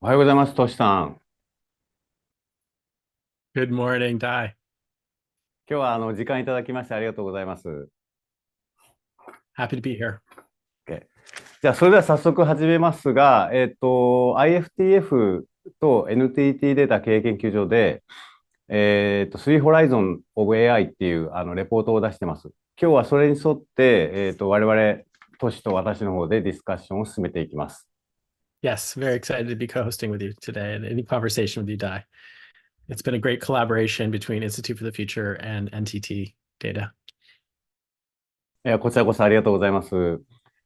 おはようございます、トシさん。Good morning, Dai. 今日は時間いただきましてありがとうございます。Happy to be here. OK。 じゃあ、それでは早速始めますが、IFTF と NTT データ経営研究所で、3 Horizon of AI っていうレポートを出してます。今日はそれに沿って、我々、トシと私の方でディスカッションを進めていきます。Yes, very excited to be co-hosting with you today and any conversation with you, Dai. It's been a great collaboration between Institute for the Future and NTT Data. こちらこそありがとうございます。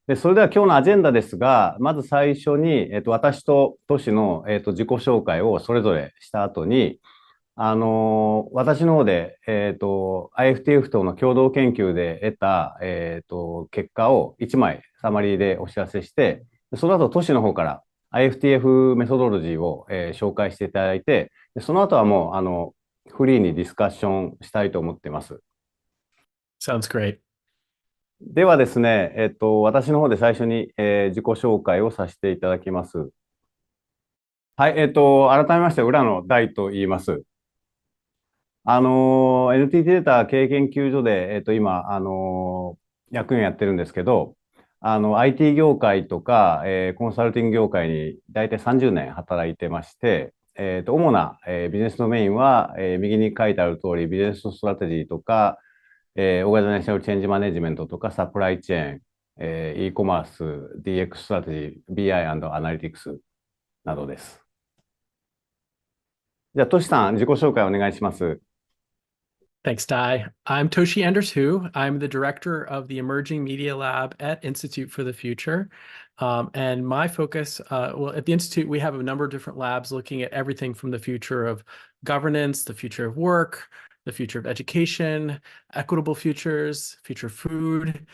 で、それでは今日のアジェンダですが、まず最初に、私とトシの、自己紹介をそれぞれした後に、私の方で、IFTF との共同研究で得た、結果を1枚サマリーでお知らせして、その後、都市の方から IFTF メソドロジーを、紹介していただいて、その後はもう、フリーにディスカッションしたいと思っています。Sounds great. ではですね、私の方で最初に、自己紹介をさせていただきます。はい、改めまして、浦野大と言います。NTT データ経営研究所で、今、役員やってるんですけど、IT 業界とか、コンサルティング業界に大体30年働いてまして、主な、ビジネスのメインは、右に書いてある通り、ビジネスストラテジーとか、オーガニゼーショナルチェンジマネジメントとか、サプライチェーン、e コマース、DX ストラテジー、BI& アナリティクスなどです。じゃあ、トシさん、自己紹介お願いします。Thanks, Dai. I'm Toshi Anders Hu. I'm the director of the Emerging Media Lab at Institute for the Future. And my focus, well, at the Institute, we have a number of different labs looking at everything from the future of governance, the future of work, the future of education, equitable futures, future food.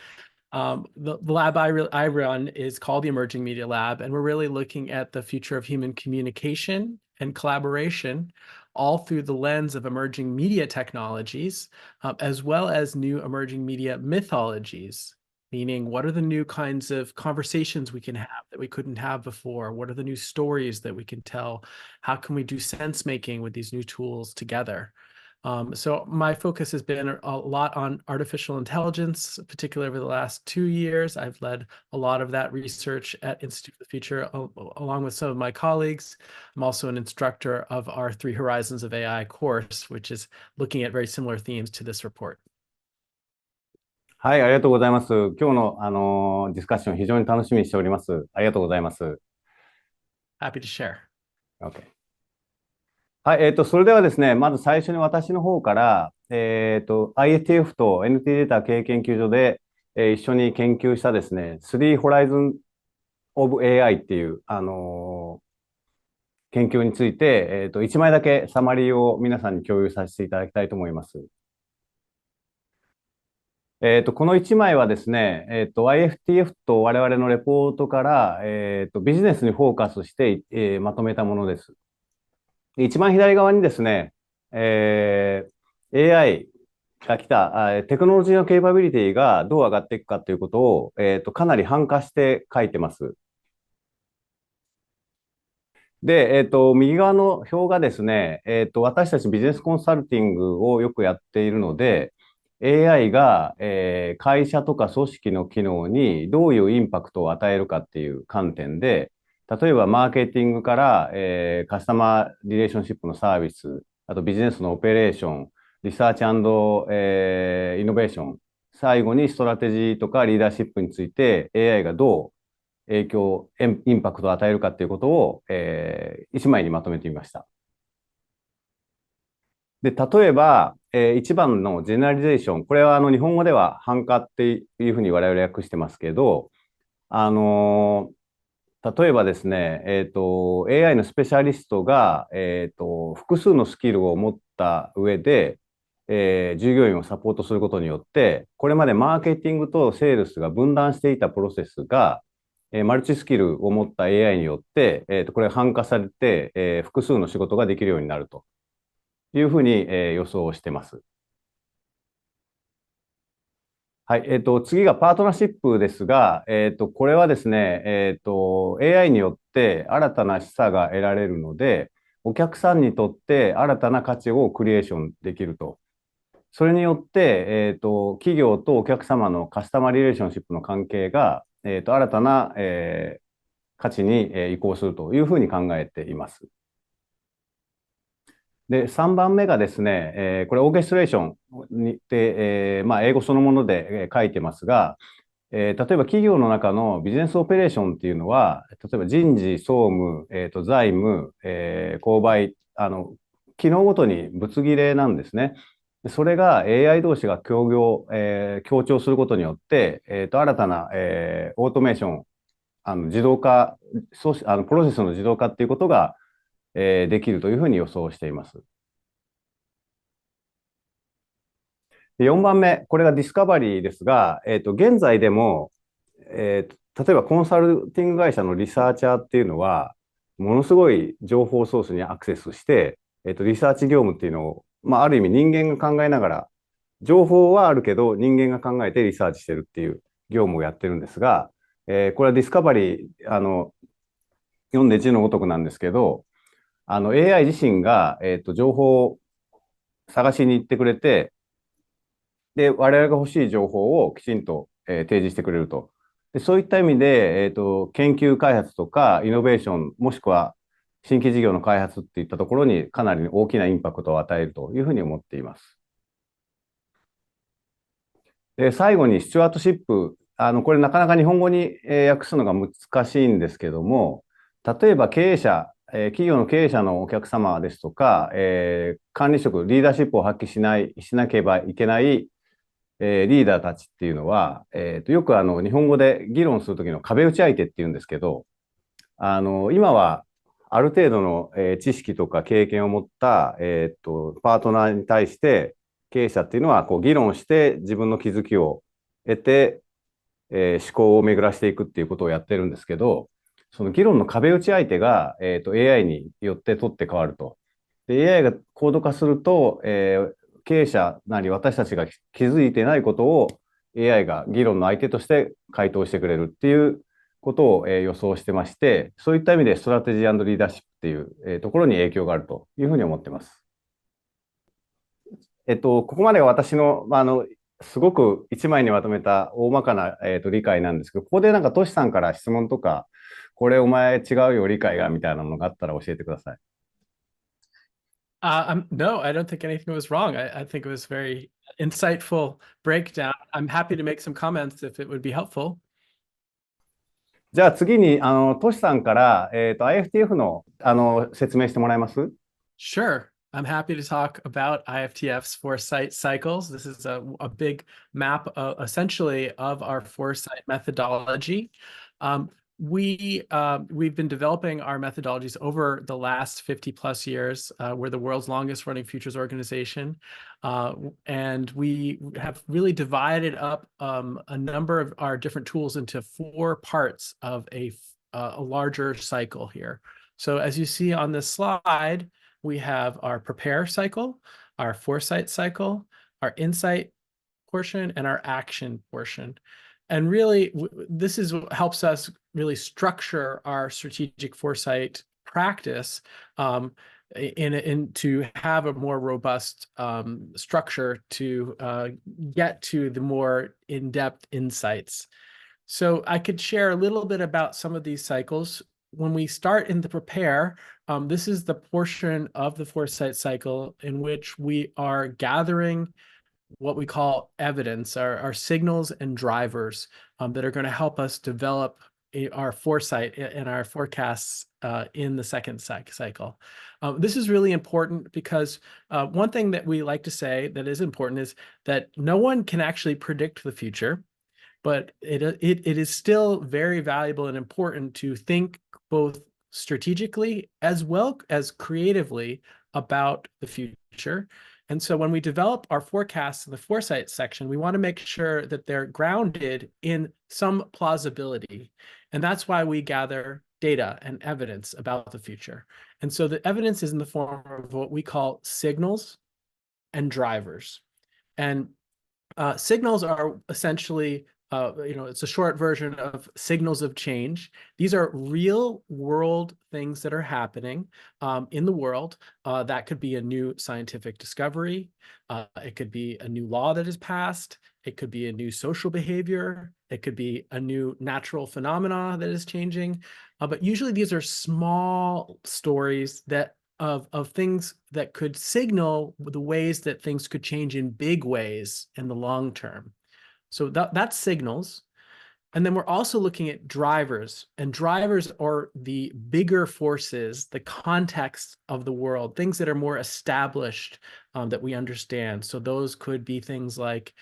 The lab I run is called the Emerging Media Lab, and we're really looking at the future of human communication and collaboration, all through the lens of emerging media technologies, as well as new emerging media mythologies. Meaning, what are the new kinds of conversations we can have that we couldn't have before? What are the new stories that we can tell? How can we do sense making with these new tools together? So my focus has been a lot on artificial intelligence, particularly over the last 2 years. I've led a lot of that research at Institute for the Future, along with some of my colleagues. I'm also an instructor of our 3 Horizons of AI course, which is looking at very similar themes to this report. はい、ありがとうございます。今日の、ディスカッション非常に楽しみにしております。ありがとうございます。Happy to share. OK。はい、それではですね、まず最初に私の方から、IFTF と NT データ経営研究所で、一緒に研究したですね、3 Horizon of AI っていう、研究について、1枚だけサマリーを皆さんに共有させていただきたいと思います。この1枚はですね、IFTF と我々のレポートから、ビジネスにフォーカスして、まとめたものです。一番左側にですね、AI が来た、テクノロジーのケーパビリティがどう上がっていくかということを、かなり反化して書いてます。で、右側の表がですね、私たちビジネスコンサルティングをよくやっているので、AI が、会社とか組織の機能にどういうインパクトを与えるかっていう観点で、例えばマーケティングから、カスタマーリレーションシップのサービス、あとビジネスのオペレーション、リサーチ、イノベーション、最後にストラテジーとかリーダーシップについて AI がどう影響、インパクトを与えるかということを、一枚にまとめてみました。で、例えば、一番のジェネラリゼーション、これは日本語では繁華っていうふうに我々訳してますけど、例えばですね、AI のスペシャリストが、複数のスキルを持った上で、従業員をサポートすることによって、これまでマーケティングとセールスが分断していたプロセスが、マルチスキルを持った AI によって、これが繁華されて、複数の仕事ができるようになるというふうに、予想をしています。はい。次がパートナーシップですが、これはですね、AI によって新たな示唆が得られるので、お客さんにとって新たな価値をクリエーションできると。それによって、企業とお客様のカスタマーリレーションシップの関係が、新たな、価値に移行するというふうに考えています。で、3番目がですね、これオーケストレーションにで、まあ、英語そのもので書いてますが、例えば企業の中のビジネスオペレーションっていうのは、例えば人事、総務、財務、購買、機能ごとにぶつ切れなんですね。それが AI 同士が協調することによって、新たな、オートメーション、自動化、プロセスの自動化っていうことが、できるというふうに予想しています。で4番目、これがディスカバリーですが、現在でも、例えばコンサルティング会社のリサーチャーっていうのは、ものすごい情報ソースにアクセスして、リサーチ業務っていうのを、まあ、ある意味人間が考えながら、情報はあるけど人間が考えてリサーチしてるっていう業務をやってるんですが、これはディスカバリー、読んで字のごとくなんですけど、AI 自身が、情報を探しに行ってくれて、で、我々が欲しい情報をきちんと、提示してくれると。で、そういった意味で、研究開発とかイノベーション、もしくは新規事業の開発っていったところにかなり大きなインパクトを与えるというふうに思っています。で、最後にスチュワートシップ。これなかなか日本語に訳すのが難しいんですけども、例えば経営者、企業の経営者のお客様ですとか、管理職、リーダーシップを発揮しなければいけないリーダーたちっていうのは、よく日本語で議論するときの壁打ち相手っていうんですけど、今はある程度の、知識とか経験を持った、パートナーに対して、経営者っていうのはこう議論して自分の気づきを得て、思考を巡らしていくっていうことをやってるんですけど、その議論の壁打ち相手が、AI によって取って変わると。で、AI が高度化すると、経営者なり私たちが気づいてないことを AI が議論の相手として回答してくれるっていうことを、予想してまして、そういった意味でストラテジー&リーダーシップっていう、ところに影響があるというふうに思ってます。ここまでが私の、すごく一枚にまとめた大まかな、理解なんですけど、ここでなんかトシさんから質問とか、これお前違うよ理解がみたいなのがあったら教えてください。No, I don't think anything was wrong. I think it was very insightful breakdown. I'm happy to make some comments if it would be helpful. じゃあ次に、トシさんから、IFTF の、説明してもらえます？ Sure. I'm happy to talk about IFTF's foresight cycles. This is a big map, essentially, of our foresight methodology. We've been developing our methodologies over the last 50 plus years. We're the world's longest running futures organization. And we have really divided up a number of our different tools into 4 parts of a larger cycle here. So as you see on this slide, we have our prepare cycle, our foresight cycle, our insight portion, and our action portion. And really, this is what helps us really structure our strategic foresight practice in to have a more robust structure to get to the more in-depth insights. So I could share a little bit about some of these cycles. When we start in the prepare, this is the portion of the foresight cycle in which we are gathering what we call evidence, our signals and drivers that are going to help us develop our foresight and our forecasts in the second cycle. This is really important because one thing that we like to say that is important is that no one can actually predict the future, but it is still very valuable and important to think both strategically as well as creatively about the future. And so when we develop our forecasts in the foresight section, we want to make sure that they're grounded in some plausibility. And that's why we gather data and evidence about the future. And so the evidence is in the form of what we call signals and drivers. And Signals are essentially, it's a short version of signals of change. These are real world things that are happening in the world. That could be a new scientific discovery. It could be a new law that is passed. It could be a new social behavior. It could be a new natural phenomena that is changing. But usually these are small stories of things that could signal the ways that things could change in big ways in the long term. So that's signals. And then we're also looking at drivers, and drivers are the bigger forces, the context of the world, things that are more established that we understand. So those could be things like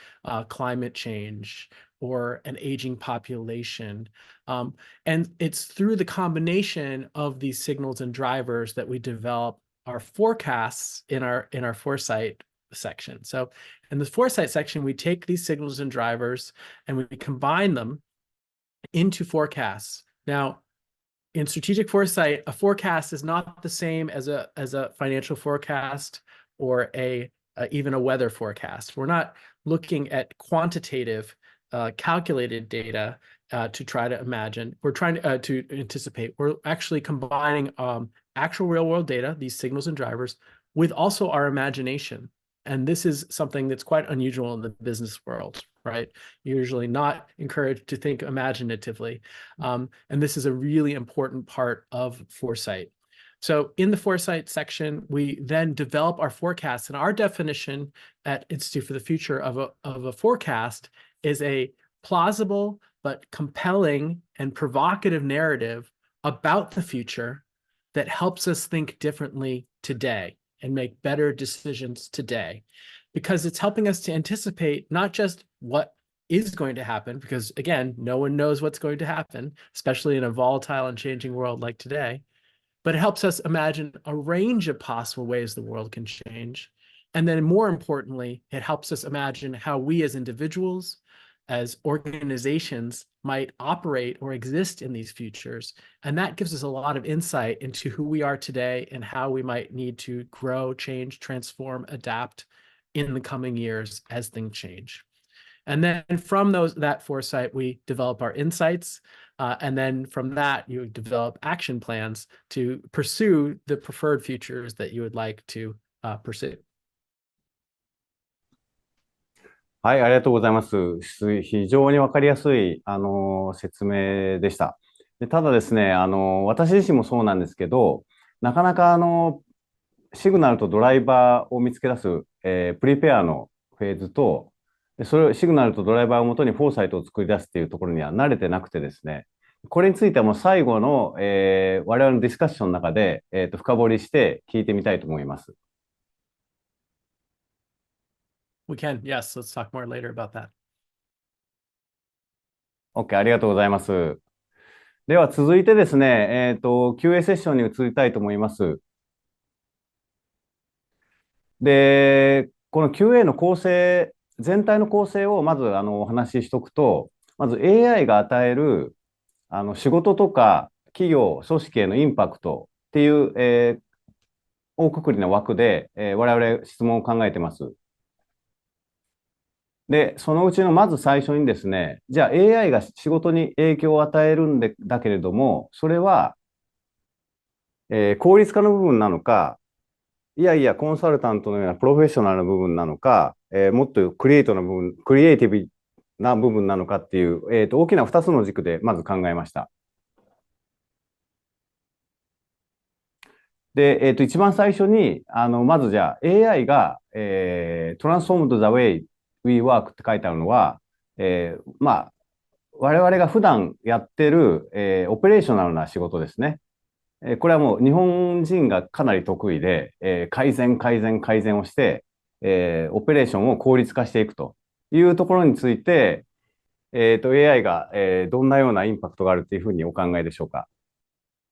climate change or an aging population. And it's through the combination of these signals and drivers that we develop our forecasts in our foresight section. So in the foresight section, we take these signals and drivers and we combine them into forecasts. Now, in strategic foresight, a forecast is not the same as a financial forecast or even a weather forecast. We're not looking at quantitative, calculated data to try to imagine. We're trying to anticipate. We're actually combining actual real world data, these signals and drivers, with also our imagination. And this is something that's quite unusual in the business world, right? You're usually not encouraged to think imaginatively. And this is a really important part of foresight. So in the foresight section, we then develop our forecasts, and our definition at Institute for the Future of a forecast is a plausible but compelling and provocative narrative about the future that helps us think differently today and make better decisions today, because it's helping us to anticipate not just what is going to happen, because again, no one knows what's going to happen, especially in a volatile and changing world like today, but it helps us imagine a range of possible ways the world can change. And then more importantly, it helps us imagine how we as individuals, as organizations might operate or exist in these futures. And that gives us a lot of insight into who we are today and how we might need to grow, change, transform, adapt in the coming years as things change. And then from that foresight, we develop our insights. And then from that, you develop action plans to pursue the preferred futures that you would like to pursue. はい、ありがとうございます。非常にわかりやすい、説明でした。ただですね、私自身もそうなんですけど、なかなか、シグナルとドライバーを見つけ出す、プリペアのフェーズと、シグナルとドライバーをもとにフォーサイトを作り出すっていうところには慣れてなくてですね、これについてはもう最後の、我々のディスカッションの中で、深掘りして聞いてみたいと思います。We can, yes. Let's talk more later about that. OK、ありがとうございます。では続いてですね、QA セッションに移りたいと思います。で、この QA の構成、全体の構成をまずお話ししとくと、まず AI が与える仕事とか企業、組織へのインパクトっていう、大括りの枠で、我々質問を考えてます。で、そのうちのまず最初にですね、じゃあ AI が仕事に影響を与えるだけれども、それは、効率化の部分なのか、いやいや、コンサルタントのようなプロフェッショナルな部分なのか、もっとクリエイティブな部分なのかっていう、大きな2つの軸でまず考えました。で、一番最初に、まずじゃあ AI が、transformed the way we work って書いてあるのは、まあ、我々が普段やってる、オペレーショナルな仕事ですね。これはもう日本人がかなり得意で、改善をして、オペレーションを効率化していくというところについて、AI が、どんなようなインパクトがあるというふうにお考えでしょうか。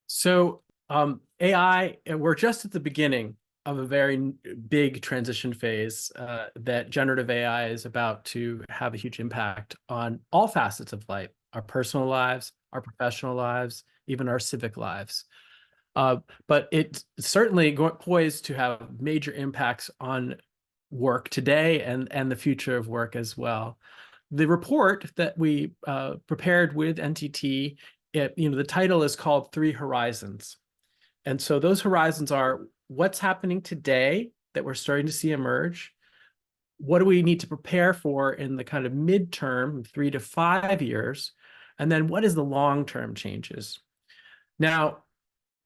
So, AI, we're just at the beginning of a very big transition phase that generative AI is about to have a huge impact on all facets of life, our personal lives, our professional lives, even our civic lives. But it's certainly poised to have major impacts on work today and the future of work as well. The report that we prepared with NTT, the title is called Three Horizons. And so those horizons are what's happening today that we're starting to see emerge. What do we need to prepare for in the kind of midterm, 3 to 5 years? And then what is the long-term changes? Now,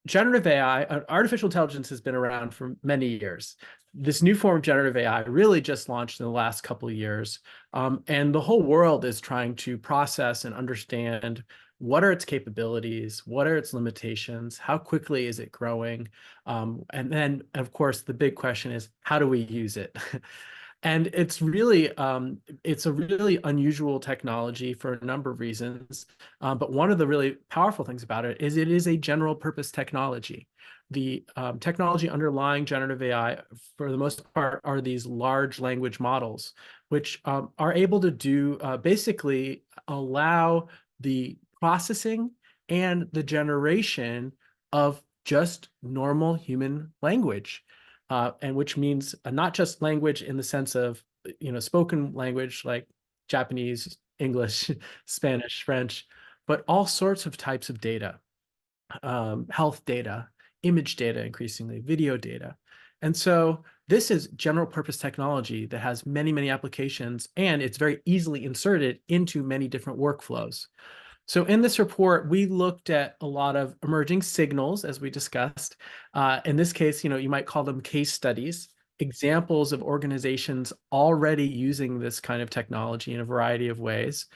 generative AI, artificial intelligence has been around for many years. This new form of generative AI really just launched in the last couple of years. And the whole world is trying to process and understand what are its capabilities, what are its limitations, how quickly is it growing? And then, of course, the big question is, how do we use it? And it's a really unusual technology for a number of reasons. But one of the really powerful things about it is a general purpose technology. The technology underlying generative AI, for the most part, are these large language models, which are able to do basically allow the processing and the generation of just normal human language. And which means not just language in the sense of, spoken language like Japanese, English, Spanish, French, but all sorts of types of data, health data, image data, increasingly video data. And so this is general purpose technology that has many, many applications, and it's very easily inserted into many different workflows. So in this report, we looked at a lot of emerging signals, as we discussed. In this case, you might call them case studies, examples of organizations already using this kind of technology in a variety of ways.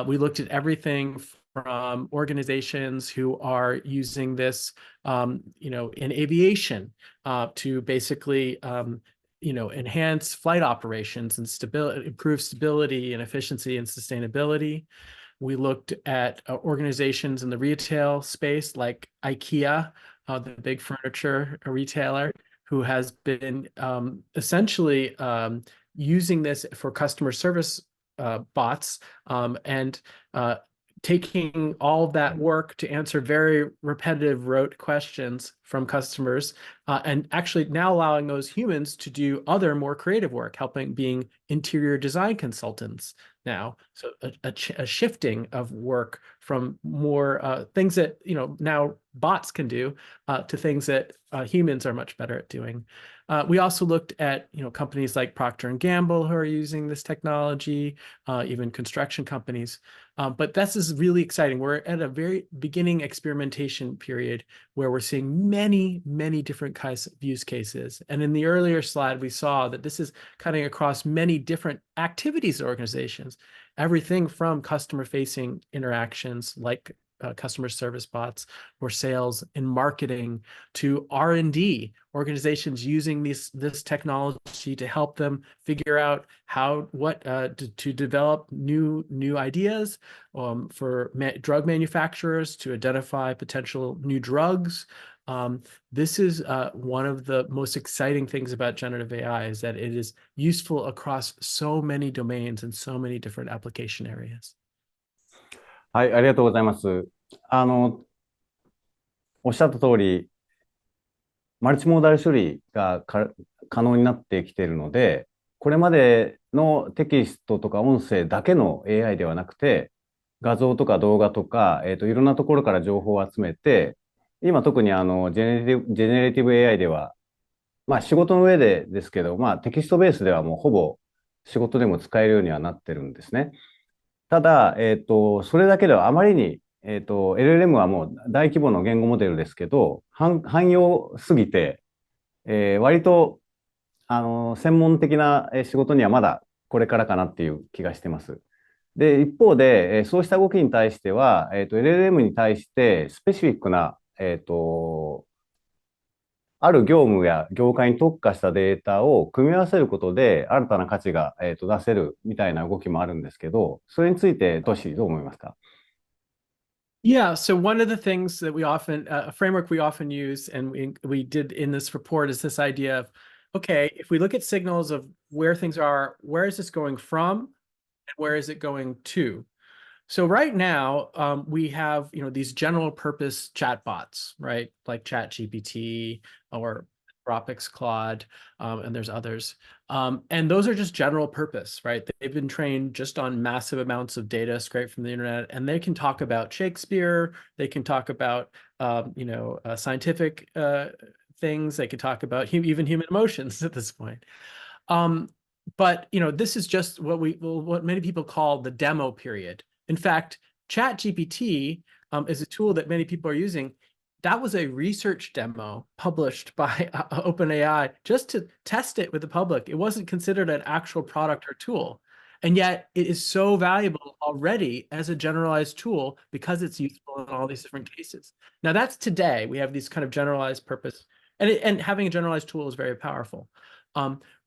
We looked at everything from organizations who are using this, in aviation to basically enhance flight operations and improve stability and efficiency and sustainability. We looked at organizations in the retail space like IKEA, the big furniture retailer, who has been essentially using this for customer service bots and taking all of that work to answer very repetitive, rote questions from customers, and actually now allowing those humans to do other more creative work, being interior design consultants now. So a shifting of work from more things that now bots can do to things that humans are much better at doing. We also looked at companies like Procter & Gamble who are using this technology, even construction companies. But this is really exciting. We're at a very beginning experimentation period where we're seeing many, many different kinds of use cases. And in the earlier slide, we saw that this is cutting across many different activities of organizations, everything from customer-facing interactions like customer service bots or sales and marketing to R&D, organizations using this technology to help them figure out to develop new ideas for drug manufacturers to identify potential new drugs. This is one of the most exciting things about generative AI is that it is useful across so many domains and so many different application areas. はい、ありがとうございます。おっしゃった通り、マルチモーダル処理が可能になってきているので、これまでのテキストとか音声だけの AI ではなくて、画像とか動画とか、いろんなところから情報を集めて、今特にジェネレティブ AI では、仕事の上でですけど、テキストベースではもうほぼ仕事でも使えるようにはなってるんですね。ただ、それだけではあまりに、LLM はもう大規模の言語モデルですけど、汎用すぎて、割と、専門的な仕事にはまだこれからかなっていう気がしてます。で、一方で、そうした動きに対しては、LLM に対してスペシフィックな、ある業務や業界に特化したデータを組み合わせることで新たな価値が、出せるみたいな動きもあるんですけど、それについてトシどう思いますか？ Yeah, so one of the things that a framework we often use, and we did in this report, is this idea of, okay, if we look at signals of where things are, where is this going from, and where is it going to? So right now, we have these general purpose chatbots, right, like ChatGPT or Anthropic's Claude, and there's others. And those are just general purpose, right? They've been trained just on massive amounts of data scraped from the internet, and they can talk about Shakespeare. They can talk about, scientific things. They can talk about even human emotions at this point. But this is just what many people call the demo period. In fact, ChatGPT is a tool that many people are using. That was a research demo published by OpenAI just to test it with the public. It wasn't considered an actual product or tool. And yet it is so valuable already as a generalized tool because it's useful in all these different cases. Now that's today. We have these kind of generalized purpose, and having a generalized tool is very powerful.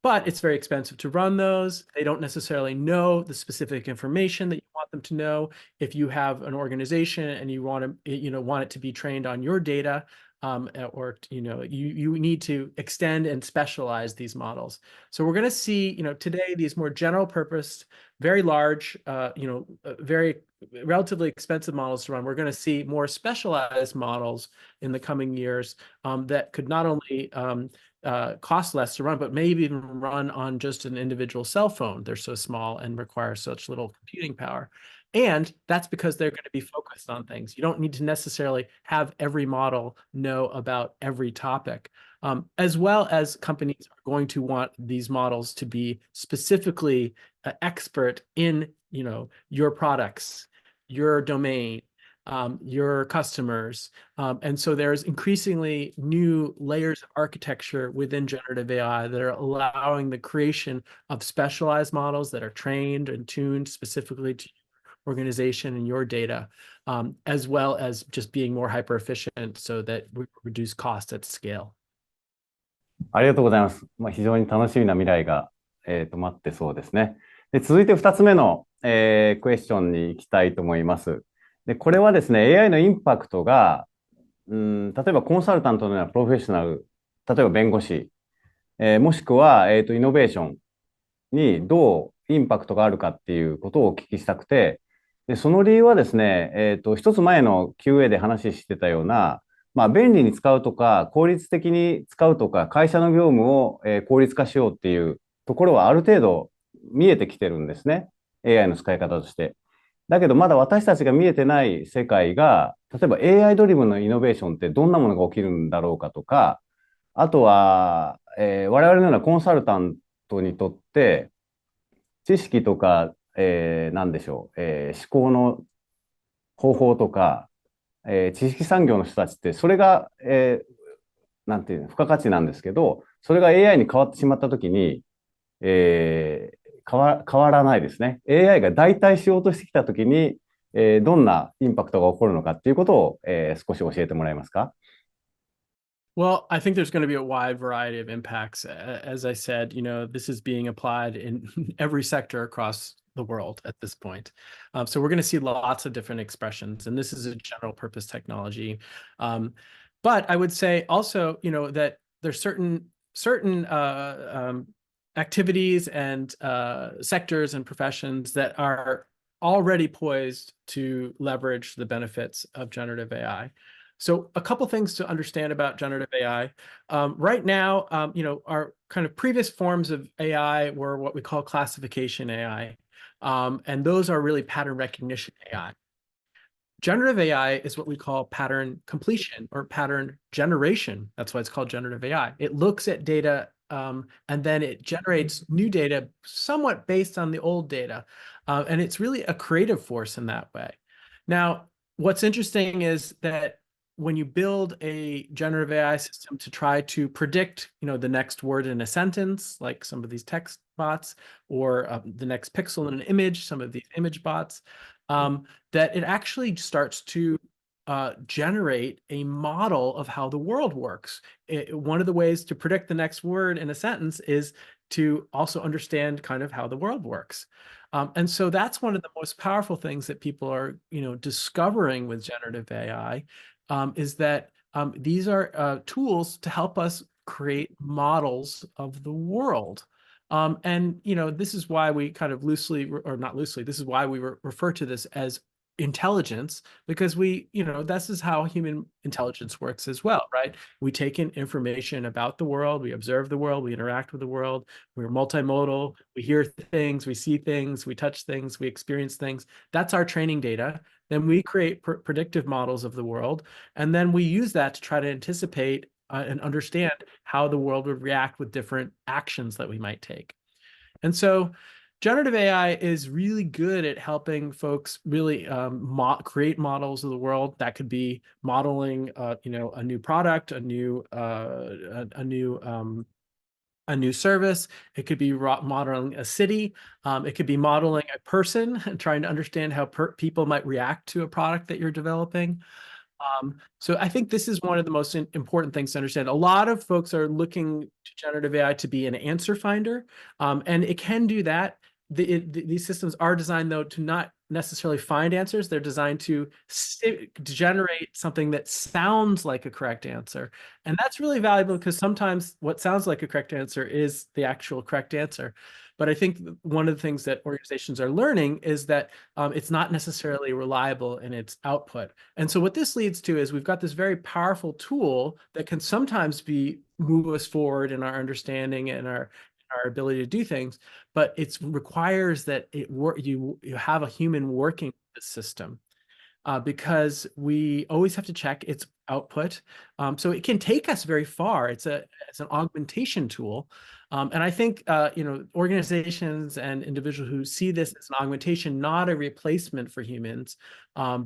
But it's very expensive to run those. They don't necessarily know the specific information that you want them to know. If you have an organization and you want it to be trained on your data, or you need to extend and specialize these models. So we're going to see today these more general purpose, very large, very relatively expensive models to run. We're going to see more specialized models in the coming years that could not only cost less to run, but maybe even run on just an individual cell phone. They're so small and require such little computing power. And that's because they're going to be focused on things. You don't need to necessarily have every model know about every topic, as well as companies are going to want these models to be specifically expert in, your products, your domain, your customers. And so there's increasingly new layers of architecture within generative AI that are allowing the creation of specialized models that are trained and tuned specifically to your organization and your data, as well as just being more hyper efficient so that we reduce cost at scale. ありがとうございます。非常に楽しみな未来が、待ってそうですね。で、続いて2つ目の、クエスチョンに行きたいと思います。で、これはですね、AI のインパクトが、例えばコンサルタントのようなプロフェッショナル、例えば弁護士、もしくは、イノベーションにどうインパクトがあるかっていうことをお聞きしたくて、で、その理由はですね、一つ前の QA で話してたような、便利に使うとか、効率的に使うとか、会社の業務を、効率化しようっていうところはある程度見えてきてるんですね。AI の使い方として。だけどまだ私たちが見えてない世界が、例えば AI ドリブンのイノベーションってどんなものが起きるんだろうかとか、あとは、我々のようなコンサルタントにとって、知識とか、何でしょう、思考の方法とか、知識産業の人たちって、それが、なんていうの、付加価値なんですけど、それが AI に変わってしまったときに、変わらないですね。AI が代替しようとしてきたときに、どんなインパクトが起こるのかっていうことを、少し教えてもらえますか？ Well, I think there's going to be a wide variety of impacts. As I said, this is being applied in every sector across the world at this point. So we're going to see lots of different expressions, and this is a general purpose technology. But I would say also, that there's certain activities and sectors and professions that are already poised to leverage the benefits of generative AI. So a couple things to understand about generative AI. Right now, our kind of previous forms of AI were what we call classification AI. And those are really pattern recognition AI. Generative AI is what we call pattern completion or pattern generation. That's why it's called generative AI. It looks at data and then it generates new data somewhat based on the old data. And it's really a creative force in that way. Now, what's interesting is that when you build a generative AI system to try to predict, the next word in a sentence, like some of these text bots, or the next pixel in an image, some of these image bots, that it actually starts to generate a model of how the world works. One of the ways to predict the next word in a sentence is to also understand kind of how the world works. And so that's one of the most powerful things that people are, discovering with generative AI, is that these are tools to help us create models of the world. And, this is why we kind of loosely, or not loosely, this is why we refer to this as intelligence, because this is how human intelligence works as well, right? We take in information about the world, we observe the world, we interact with the world, we're multimodal, we hear things, we see things, we touch things, we experience things. That's our training data. Then we create predictive models of the world, and then we use that to try to anticipate and understand how the world would react with different actions that we might take. And so generative AI is really good at helping folks really create models of the world. That could be modeling, a new product, a new service. It could be modeling a city. It could be modeling a person and trying to understand how people might react to a product that you're developing. So I think this is one of the most important things to understand. A lot of folks are looking to generative AI to be an answer finder, and it can do that. These systems are designed, though, to not necessarily find answers. They're designed to generate something that sounds like a correct answer. And that's really valuable because sometimes what sounds like a correct answer is the actual correct answer. But I think one of the things that organizations are learning is that it's not necessarily reliable in its output. And so what this leads to is we've got this very powerful tool that can sometimes move us forward in our understanding and our ability to do things, but it requires that you have a human working the system. Because we always have to check its output. So it can take us very far. It's an augmentation tool. And I think organizations and individuals who see this as an augmentation, not a replacement for humans, are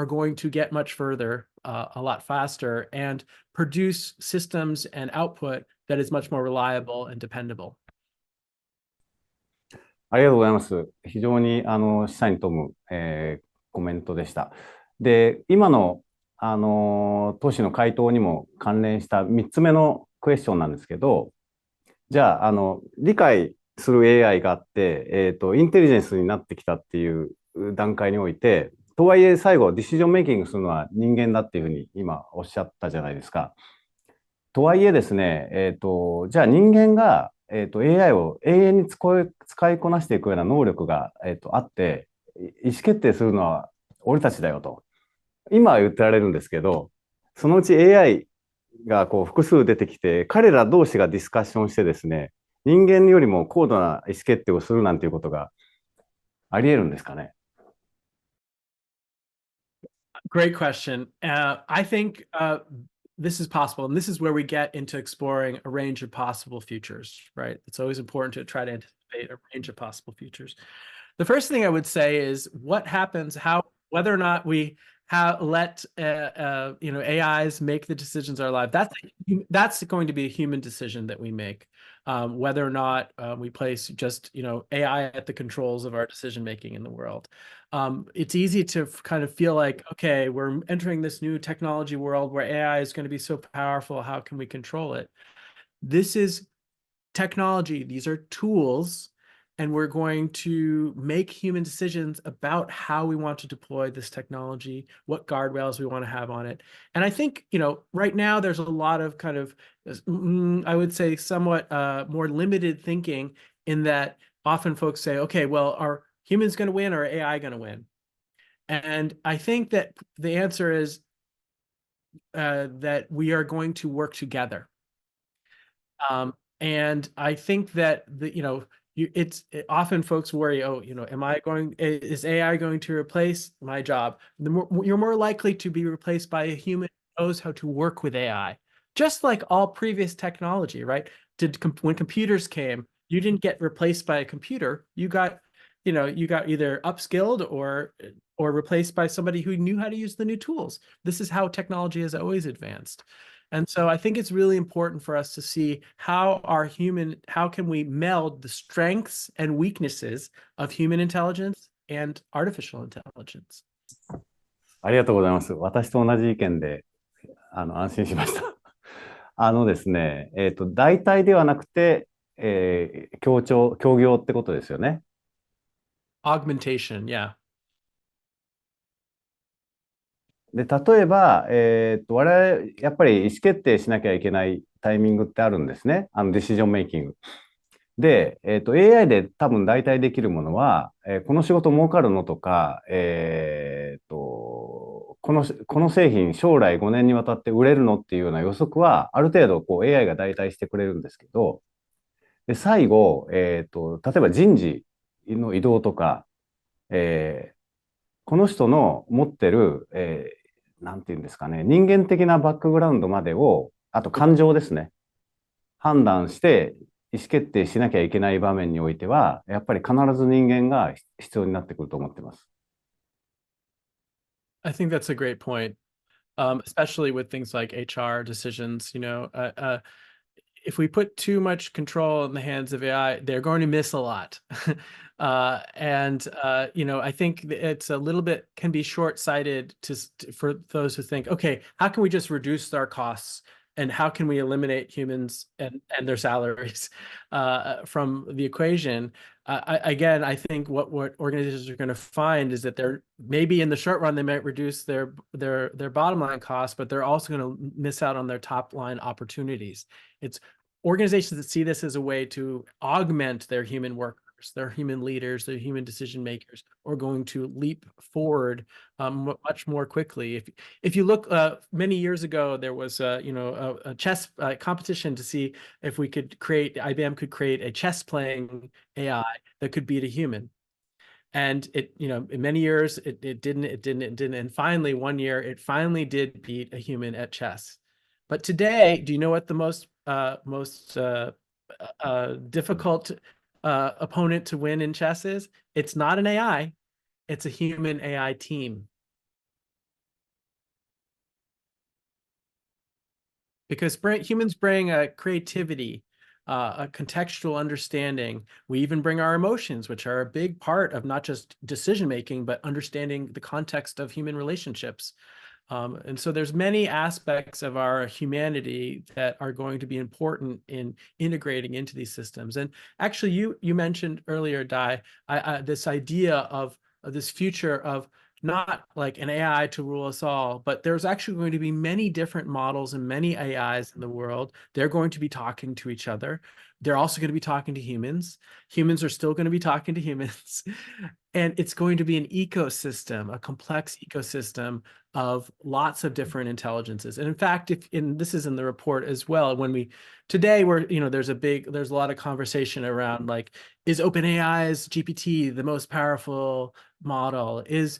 going to get much further, a lot faster, and produce systems and output that is much more reliable and dependable. ありがとうございます。非常に示唆に富む、コメントでした。で、今のトシの回答にも関連した3つ目のクエスチョンなんですけど、じゃあ理解する AI があって、インテリジェンスになってきたっていう段階において、とはいえ最後ディシジョンメイキングするのは人間だっていうふうに今おっしゃったじゃないですか。とはいえですね、じゃあ人間が、AI を永遠に使いこなしていくような能力が、あって、意思決定するのは俺たちだよと。今は言ってられるんですけど、そのうち AI がこう複数出てきて、彼ら同士がディスカッションしてですね、人間よりも高度な意思決定をするなんていうことがあり得るんですかね。Great question. I think this is possible, and this is where we get into exploring a range of possible futures, right? It's always important to try to anticipate a range of possible futures. The first thing I would say is what happens, whether or not we let AIs make the decisions in our life. That's going to be a human decision that we make, whether or not we place just AI at the controls of our decision making in the world. It's easy to kind of feel like, okay, we're entering this new technology world where AI is going to be so powerful. How can we control it? This is technology. These are tools. And we're going to make human decisions about how we want to deploy this technology, what guardrails we want to have on it. And I think, right now there's a lot of kind of, I would say, somewhat more limited thinking in that often folks say, okay, well, are humans going to win or AI going to win? And I think that the answer is that we are going to work together. And I think that often folks worry, is AI going to replace my job? You're more likely to be replaced by a human who knows how to work with AI, just like all previous technology, right? When computers came, you didn't get replaced by a computer. You got either upskilled or replaced by somebody who knew how to use the new tools. This is how technology has always advanced. And so I think it's really important for us to see how can we meld the strengths and weaknesses of human intelligence and artificial intelligence. ありがとうございます。私と同じ意見で安心しました。ですね、代替ではなくて、協業ってことですよね。Augmentation, yeah. で、例えば、我々、やっぱり意思決定しなきゃいけないタイミングってあるんですね。ディシジョンメイキング。で、AI で多分代替できるものは、この仕事儲かるのとか、この製品将来5年にわたって売れるのっていうような予測は、ある程度こう AI が代替してくれるんですけど、で、最後、例えば人事の移動とか、この人の持ってる、なんていうんですかね、人間的なバックグラウンドまでを、あと感情ですね、判断して意思決定しなきゃいけない場面においては、やっぱり必ず人間が必要になってくると思ってます。I think that's a great point, especially with things like HR decisions. If we put too much control in the hands of AI, they're going to miss a lot. I think it's a little bit can be short-sighted for those who think, okay, how can we just reduce our costs and how can we eliminate humans and their salaries from the equation? I think what organizations are going to find is that they're maybe in the short run they might reduce their bottom line costs, but they're also going to miss out on their top line opportunities. It's organizations that see this as a way to augment their human workers, their human leaders, their human decision makers, are going to leap forward much more quickly. If you look, many years ago, there was a chess competition to see if IBM could create a chess playing AI that could beat a human. And in many years, it didn't. And finally, one year, it finally did beat a human at chess. But today, do you know what the most difficult opponent to win in chess is? It's not an AI, it's a human AI team. Because humans bring a creativity, a contextual understanding. We even bring our emotions, which are a big part of not just decision making, but understanding the context of human relationships. And so there's many aspects of our humanity that are going to be important in integrating into these systems. And actually, you mentioned earlier, Dai, this idea of this future of not like an AI to rule us all, but there's actually going to be many different models and many AIs in the world. They're going to be talking to each other. They're also going to be talking to humans. Humans are still going to be talking to humans. And it's going to be an ecosystem, a complex ecosystem of lots of different intelligences. And in fact, this is in the report as well, today there's a lot of conversation around like, is OpenAI's GPT the most powerful model? Is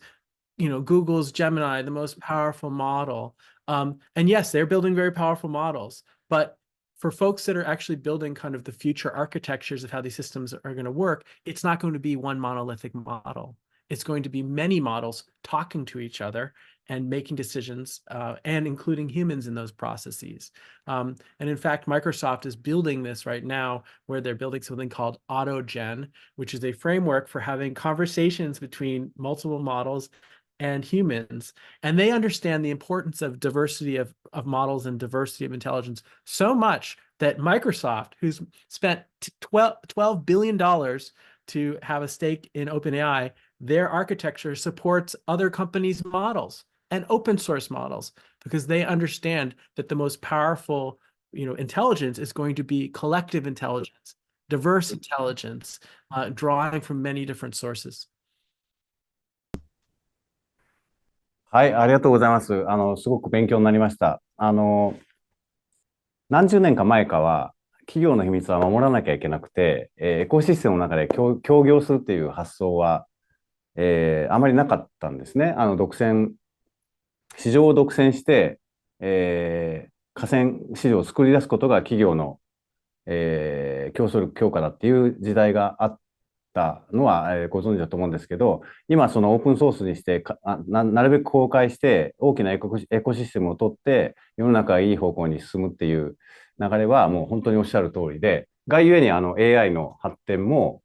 Google's Gemini the most powerful model? And yes, they're building very powerful models, but for folks that are actually building kind of the future architectures of how these systems are going to work, it's not going to be one monolithic model. It's going to be many models talking to each other and making decisions, and including humans in those processes. And in fact, Microsoft is building this right now, where they're building something called AutoGen, which is a framework for having conversations between multiple models and humans. And they understand the importance of diversity of models and diversity of intelligence so much that Microsoft, who's spent $12 billion to have a stake in OpenAI, their architecture supports other companies' models and open source models, because they understand that the most powerful intelligence is going to be collective intelligence, diverse intelligence, drawing from many different sources. はい、ありがとうございます。すごく勉強になりました。何十年か前かは、企業の秘密は守らなきゃいけなくて、エコシステムの中で協業するっていう発想は、あまりなかったんですね。市場を独占して、寡占市場を作り出すことが企業の、競争力強化だっていう時代があったのは、ご存知だと思うんですけど、今そのオープンソースにしてなるべく公開して大きなエコシステムを取って世の中がいい方向に進むっていう流れはもう本当におっしゃる通りで、がゆえにAI の発展も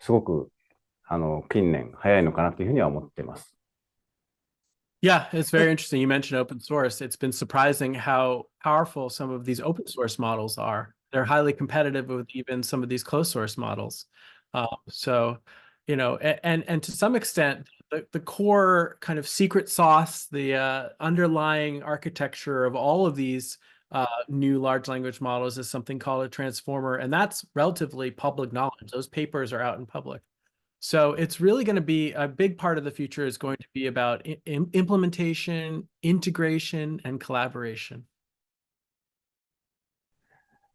すごく近年早いのかなというふうには思っています。Yeah, it's very interesting. You mentioned open source. It's been surprising how powerful some of these open source models are. They're highly competitive with even some of these closed source models. And to some extent, the core kind of secret sauce, the underlying architecture of all of these new large language models is something called a transformer, and that's relatively public knowledge. Those papers are out in public. So it's really going to be a big part of the future is going to be about implementation, integration, and collaboration.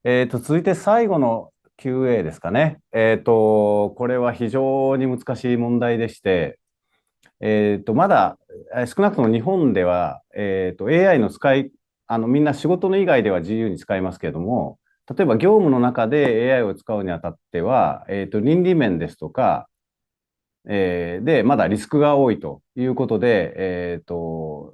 続いて最後の QA ですかね。これは非常に難しい問題でして、まだ少なくとも日本では、AI の使い、みんな仕事の以外では自由に使いますけれども、例えば業務の中で AI を使うにあたっては、倫理面ですとか、で、まだリスクが多いということで、普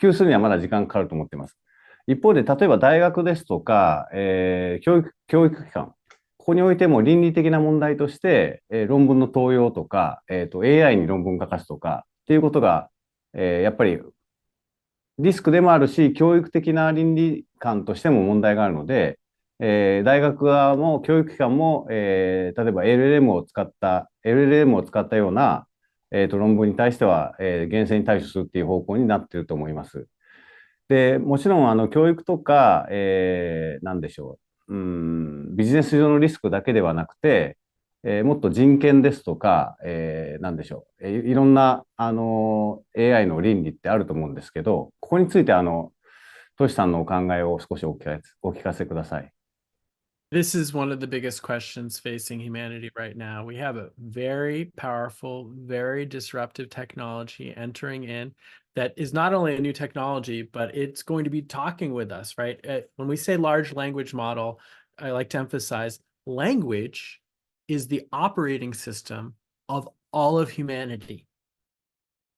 及するにはまだ時間かかると思っています。一方で、例えば大学ですとか、教育機関、ここにおいても倫理的な問題として、論文の盗用とか、AI に論文書かすとかっていうことが、やっぱりリスクでもあるし、教育的な倫理観としても問題があるので、大学側も教育機関も、例えば LLM を使ったような、論文に対しては、厳正に対処するっていう方向になっていると思います。で、もちろん、教育とか、なんでしょう、ビジネス上のリスクだけではなくて、もっと人権ですとか、なんでしょう、いろんな、AI の倫理ってあると思うんですけど、ここについて、トシさんのお考えを少しお聞かせください。This is one of the biggest questions facing humanity right now. We have a very powerful, very disruptive technology entering in that is not only a new technology, but it's going to be talking with us, right? When we say large language model, I like to emphasize language is the operating system of all of humanity.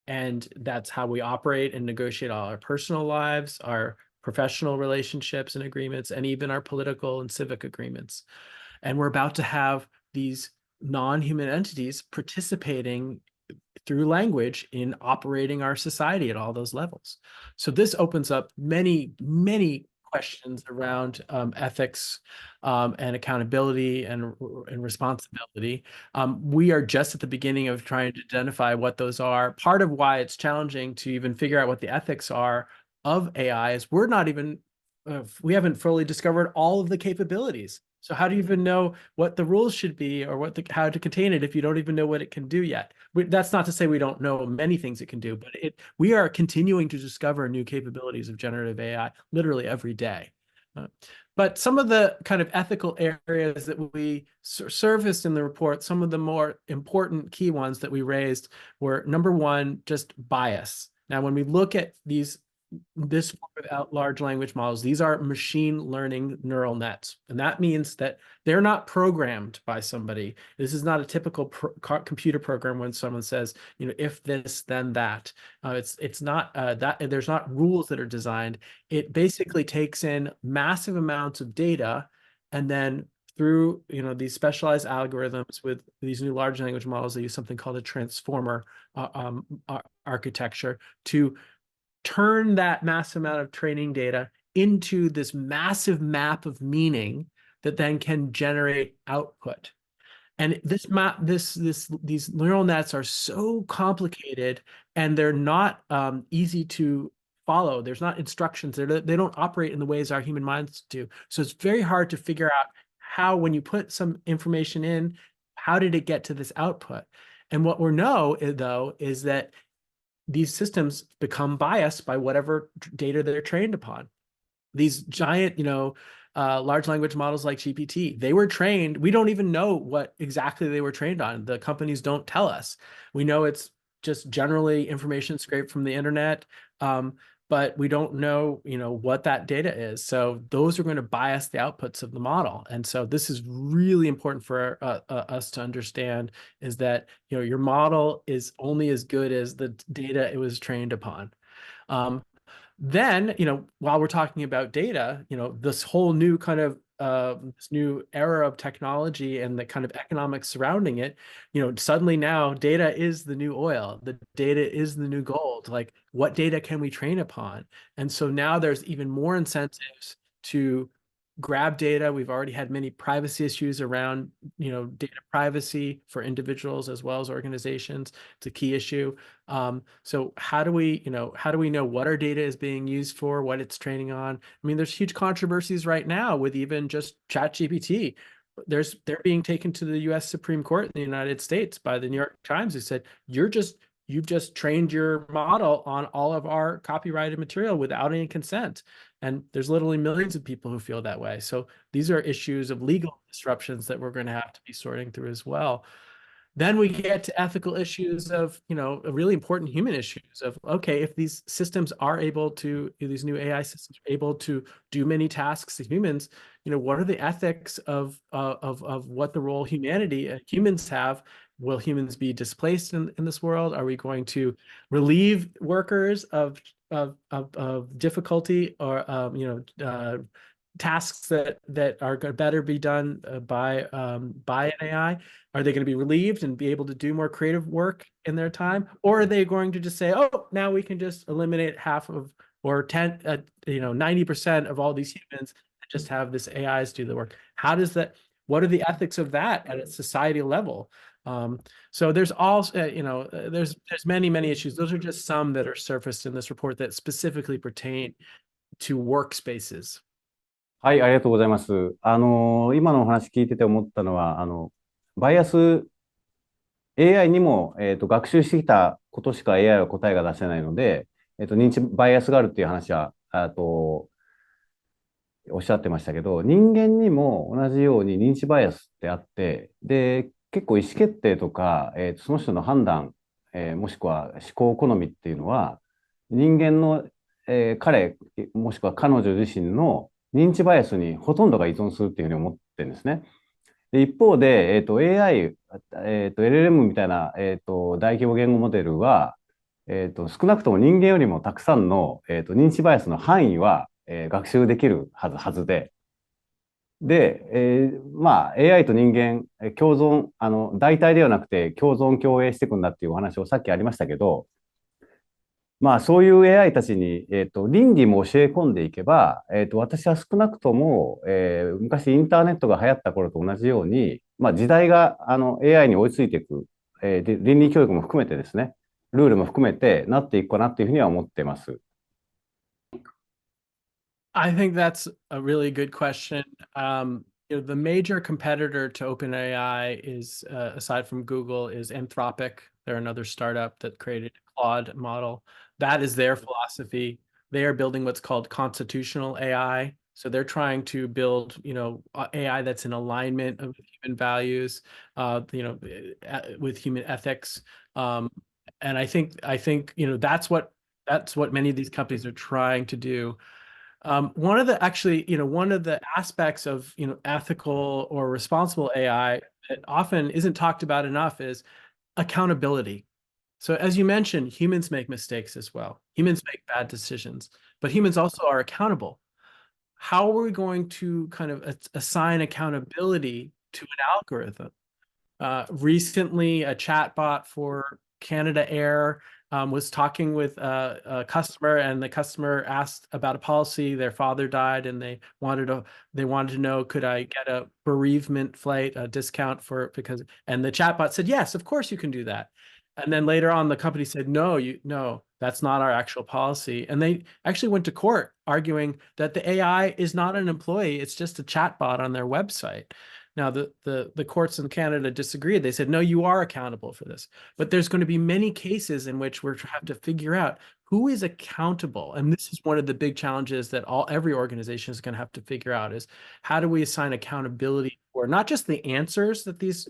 And that's how we operate and negotiate all our personal lives, our professional relationships and agreements, and even our political and civic agreements. And we're about to have these non-human entities participating through language in operating our society at all those levels. So this opens up many, many questions around ethics and accountability and responsibility. We are just at the beginning of trying to identify what those are. Part of why it's challenging to even figure out what the ethics are of AI is we're not even, we haven't fully discovered all of the capabilities. So how do you even know what the rules should be or how to contain it if you don't even know what it can do yet? That's not to say we don't know many things it can do, but we are continuing to discover new capabilities of generative AI literally every day. But some of the kind of ethical areas that we surfaced in the report, some of the more important key ones that we raised were, number one, just bias. Now, when we look at this form of large language models, these are machine learning neural nets. And that means that they're not programmed by somebody. This is not a typical computer program when someone says, if this, then that. It's not that there's not rules that are designed. It basically takes in massive amounts of data and then through these specialized algorithms with these new large language models, they use something called a transformer architecture to turn that massive amount of training data into this massive map of meaning that then can generate output. And these neural nets are so complicated and they're not easy to follow. There's not instructions. They don't operate in the ways our human minds do. So it's very hard to figure out how, when you put some information in, how did it get to this output? And what we know, though, is that these systems become biased by whatever data they're trained upon. These giant, large language models like GPT, they were trained. We don't even know what exactly they were trained on. The companies don't tell us. We know it's just generally information scraped from the internet, but we don't know, what that data is. So those are going to bias the outputs of the model. And so this is really important for us to understand is that, your model is only as good as the data it was trained upon. Then, while we're talking about data, this whole new kind of this new era of technology and the kind of economics surrounding it, suddenly now data is the new oil, the data is the new gold. Like, what data can we train upon? And so now there's even more incentives to grab data. We've already had many privacy issues around, data privacy for individuals as well as organizations. It's a key issue. So how do we know what our data is being used for, what it's training on? I mean, there's huge controversies right now with even just ChatGPT. They're being taken to the U.S. Supreme Court in the United States by the New York Times, who said, you've just trained your model on all of our copyrighted material without any consent. And there's literally millions of people who feel that way. So these are issues of legal disruptions that we're going to have to be sorting through as well. Then we get to ethical issues of, really important human issues of, okay, if these systems are able to, these new AI systems are able to do many tasks as humans, what are the ethics of what the role humans have? Will humans be displaced in this world? Are we going to relieve workers of difficulty or tasks that are going to better be done by an AI? Are they going to be relieved and be able to do more creative work in their time, or are they going to just say, "Oh, now we can just eliminate half of or 90% of all these humans and just have this AIs do the work"? What are the ethics of that at a society level? So there's also, there's many issues. Those are just some that are surfaced in this report that specifically pertain to workspaces. はい、ありがとうございます。今のお話聞いてて思ったのは、バイアス、AI にも、学習してきたことしか AI は答えが出せないので、認知バイアスがあるっていう話は、おっしゃってましたけど、人間にも同じように認知バイアスってあって、で、結構意思決定とか、その人の判断、もしくは思考好みっていうのは、人間の、彼、もしくは彼女自身の認知バイアスにほとんどが依存するっていうふうに思ってるんですね。で、一方で、AI、LLM みたいな、大規模言語モデルは、少なくとも人間よりもたくさんの、認知バイアスの範囲は、学習できるはずで、まあ、AI と人間、共存、代替ではなくて共存共栄していくんだっていうお話をさっきありましたけど、まあ、そういう AI たちに、倫理も教え込んでいけば、私は少なくとも、昔インターネットが流行った頃と同じように、まあ、時代がAI に追いついていく、で倫理教育も含めてですね、ルールも含めてなっていくかなっていうふうには思っています。I think that's a really good question. The major competitor to OpenAI is, aside from Google, is Anthropic. They're another startup that created a Claude model. That is their philosophy. They are building what's called constitutional AI. So they're trying to build, AI that's in alignment with human values, with human ethics. And I think, that's what many of these companies are trying to do. One of the aspects of, ethical or responsible AI that often isn't talked about enough is accountability. So as you mentioned, humans make mistakes as well. Humans make bad decisions, but humans also are accountable. How are we going to kind of assign accountability to an algorithm? Recently, a chatbot for Canada Air was talking with a customer, and the customer asked about a policy. Their father died, and they wanted to know, could I get a bereavement flight, a discount and the chatbot said, yes, of course you can do that. And then later on, the company said, no, that's not our actual policy. And they actually went to court arguing that the AI is not an employee, it's just a chatbot on their website. Now, the courts in Canada disagreed. They said, no, you are accountable for this. But there's going to be many cases in which we have to figure out who is accountable. And this is one of the big challenges that every organization is going to have to figure out is how do we assign accountability for not just the answers that these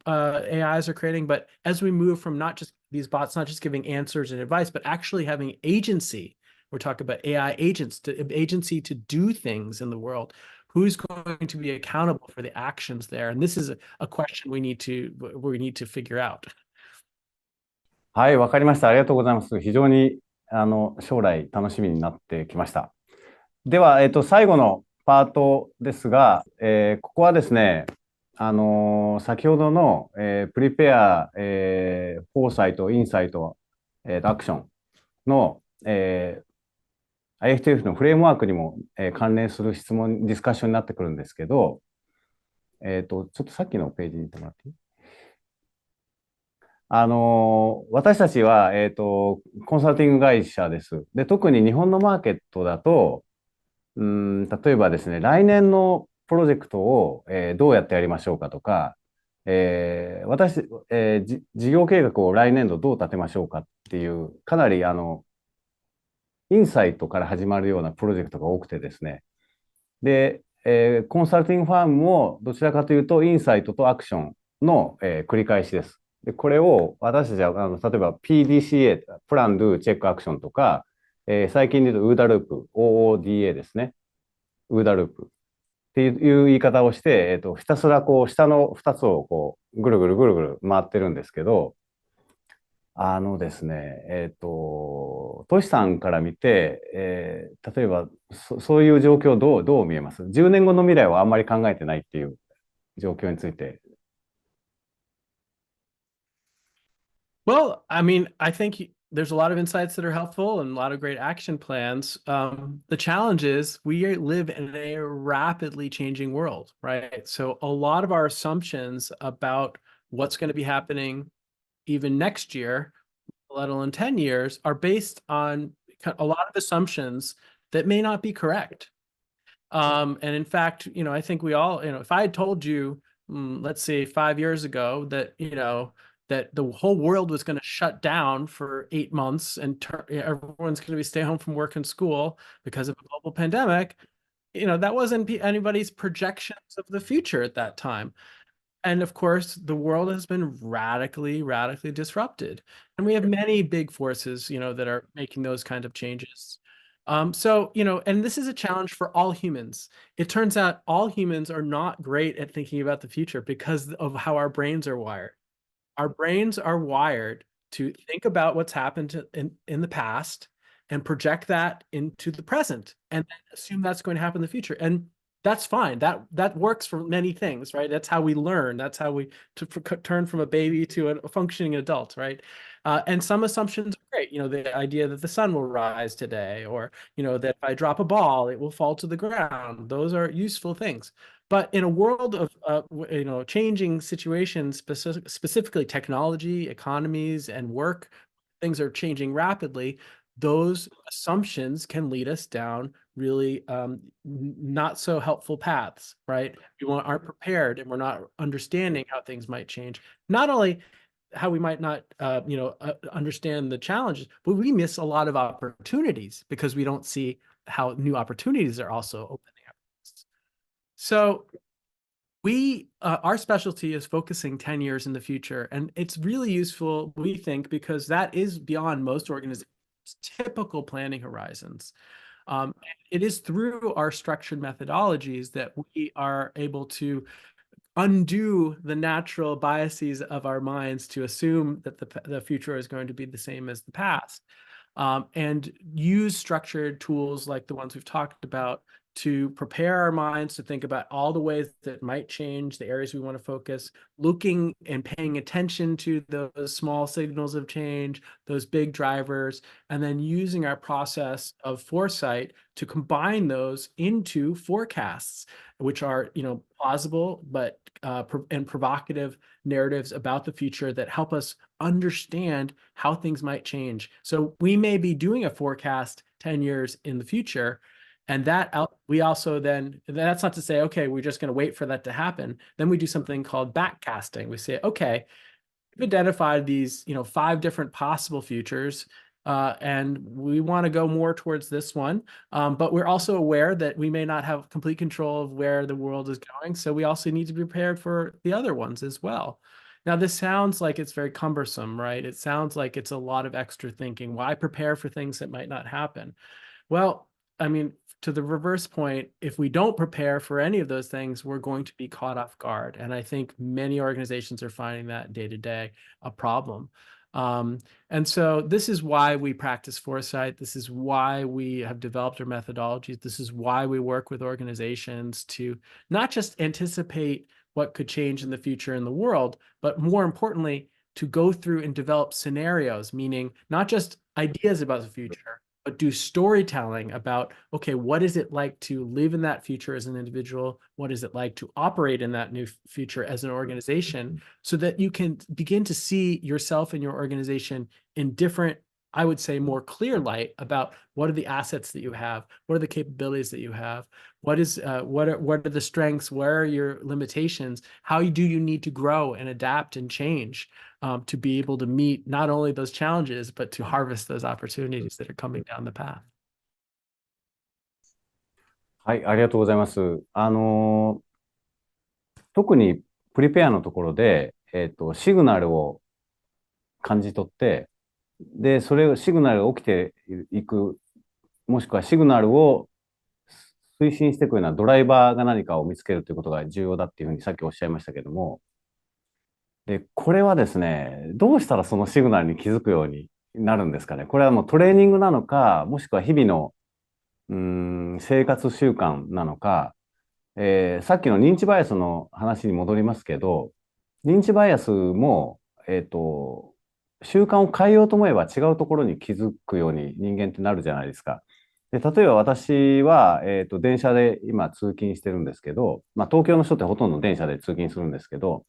AIs are creating, but as we move from not just these bots, not just giving answers and advice, but actually having agency. We're talking about AI agents, agency to do things in the world. Who's going to be accountable for the actions there? And this is a question we need to figure out. はい、わかりました。ありがとうございます。非常に将来楽しみになってきました。では、最後のパートですが、ここはですね、先ほどの、プリペア、フォーサイト、インサイト、アクションの、IFTF のフレームワークにも、関連する質問、ディスカッションになってくるんですけど、ちょっとさっきのページに行ってもらっていい？私たちは、コンサルティング会社です。で、特に日本のマーケットだと、例えばですね、来年のプロジェクトを、どうやってやりましょうかとか、事業計画を来年度どう立てましょうかっていう、かなりインサイトから始まるようなプロジェクトが多くてですね。で、コンサルティングファームもどちらかというと、インサイトとアクションの、繰り返しです。で、これを私たちは、例えば PDCA、プラン、ドゥ、チェック、アクションとか、最近で言うとウーダループ、OODA ですね。ウーダループっていう言い方をして、ひたすらこう、下の2つをこう、ぐるぐるぐるぐる回ってるんですけど、ですね、トシさんから見て、例えばそういう状況どう見えます？ 10 年後の未来はあんまり考えてないっていう状況について。Well, I mean, I think there's a lot of insights that are helpful and a lot of great action plans. The challenge is we live in a rapidly changing world, right? So a lot of our assumptions about what's going to be happening even next year, let alone 10 years, are based on a lot of assumptions that may not be correct. And in fact, I think we all, if I had told you, let's say 5 years ago that, that the whole world was going to shut down for 8 months and everyone's going to be stay home from work and school because of a global pandemic, that wasn't anybody's projections of the future at that time. And of course, the world has been radically, radically disrupted. And we have many big forces, that are making those kind of changes. So, and this is a challenge for all humans. It turns out all humans are not great at thinking about the future because of how our brains are wired. Our brains are wired to think about what's happened in the past and project that into the present and then assume that's going to happen in the future. And that's fine. That works for many things, right? That's how we learn. That's how we turn from a baby to a functioning adult, right? And some assumptions are great. The idea that the sun will rise today, or that if I drop a ball, it will fall to the ground. Those are useful things. But in a world of changing situations, specifically technology, economies, and work, things are changing rapidly. Those assumptions can lead us down really not so helpful paths, right? We aren't prepared and we're not understanding how things might change. Not only how we might not, understand the challenges, but we miss a lot of opportunities because we don't see how new opportunities are also opening up. So our specialty is focusing 10 years in the future, and it's really useful, we think, because that is beyond most organizations' typical planning horizons. It is through our structured methodologies that we are able to undo the natural biases of our minds to assume that the future is going to be the same as the past, and use structured tools like the ones we've talked about to prepare our minds to think about all the ways that might change, the areas we want to focus, looking and paying attention to those small signals of change, those big drivers, and then using our process of foresight to combine those into forecasts, which are, plausible but and provocative narratives about the future that help us understand how things might change. So we may be doing a forecast 10 years in the future, and we also then, that's not to say, okay, we're just going to wait for that to happen. Then we do something called backcasting. We say, okay, we've identified these, 5 different possible futures, and we want to go more towards this one. But we're also aware that we may not have complete control of where the world is going. So we also need to be prepared for the other ones as well. Now, this sounds like it's very cumbersome, right? It sounds like it's a lot of extra thinking. Why prepare for things that might not happen? Well, I mean, to the reverse point, if we don't prepare for any of those things, we're going to be caught off guard. And I think many organizations are finding that day to day a problem. And so this is why we practice foresight. This is why we have developed our methodologies. This is why we work with organizations to not just anticipate what could change in the future in the world, but more importantly, to go through and develop scenarios, meaning not just ideas about the future, but do storytelling about, okay, what is it like to live in that future as an individual? What is it like to operate in that new future as an organization, so that you can begin to see yourself and your organization in different, I would say, more clear light about what are the assets that you have, what are the capabilities that you have, what are the strengths, where are your limitations, how do you need to grow and adapt and change to be able to meet not only those challenges, but to harvest those opportunities that are coming down the path. はい、ありがとうございます。特にプリペアのところで、シグナルを感じ取って、で、それをシグナルが起きていく、もしくはシグナルを推進していくようなドライバーが何かを見つけるということが重要だっていうふうにさっきおっしゃいましたけども、で、これはですね、どうしたらそのシグナルに気づくようになるんですかね。これはもうトレーニングなのか、もしくは日々の生活習慣なのか、さっきの認知バイアスの話に戻りますけど、認知バイアスも、習慣を変えようと思えば違うところに気づくように人間ってなるじゃないですか。で、例えば私は、電車で今通勤してるんですけど、まあ、東京の人ってほとんど電車で通勤するんですけど、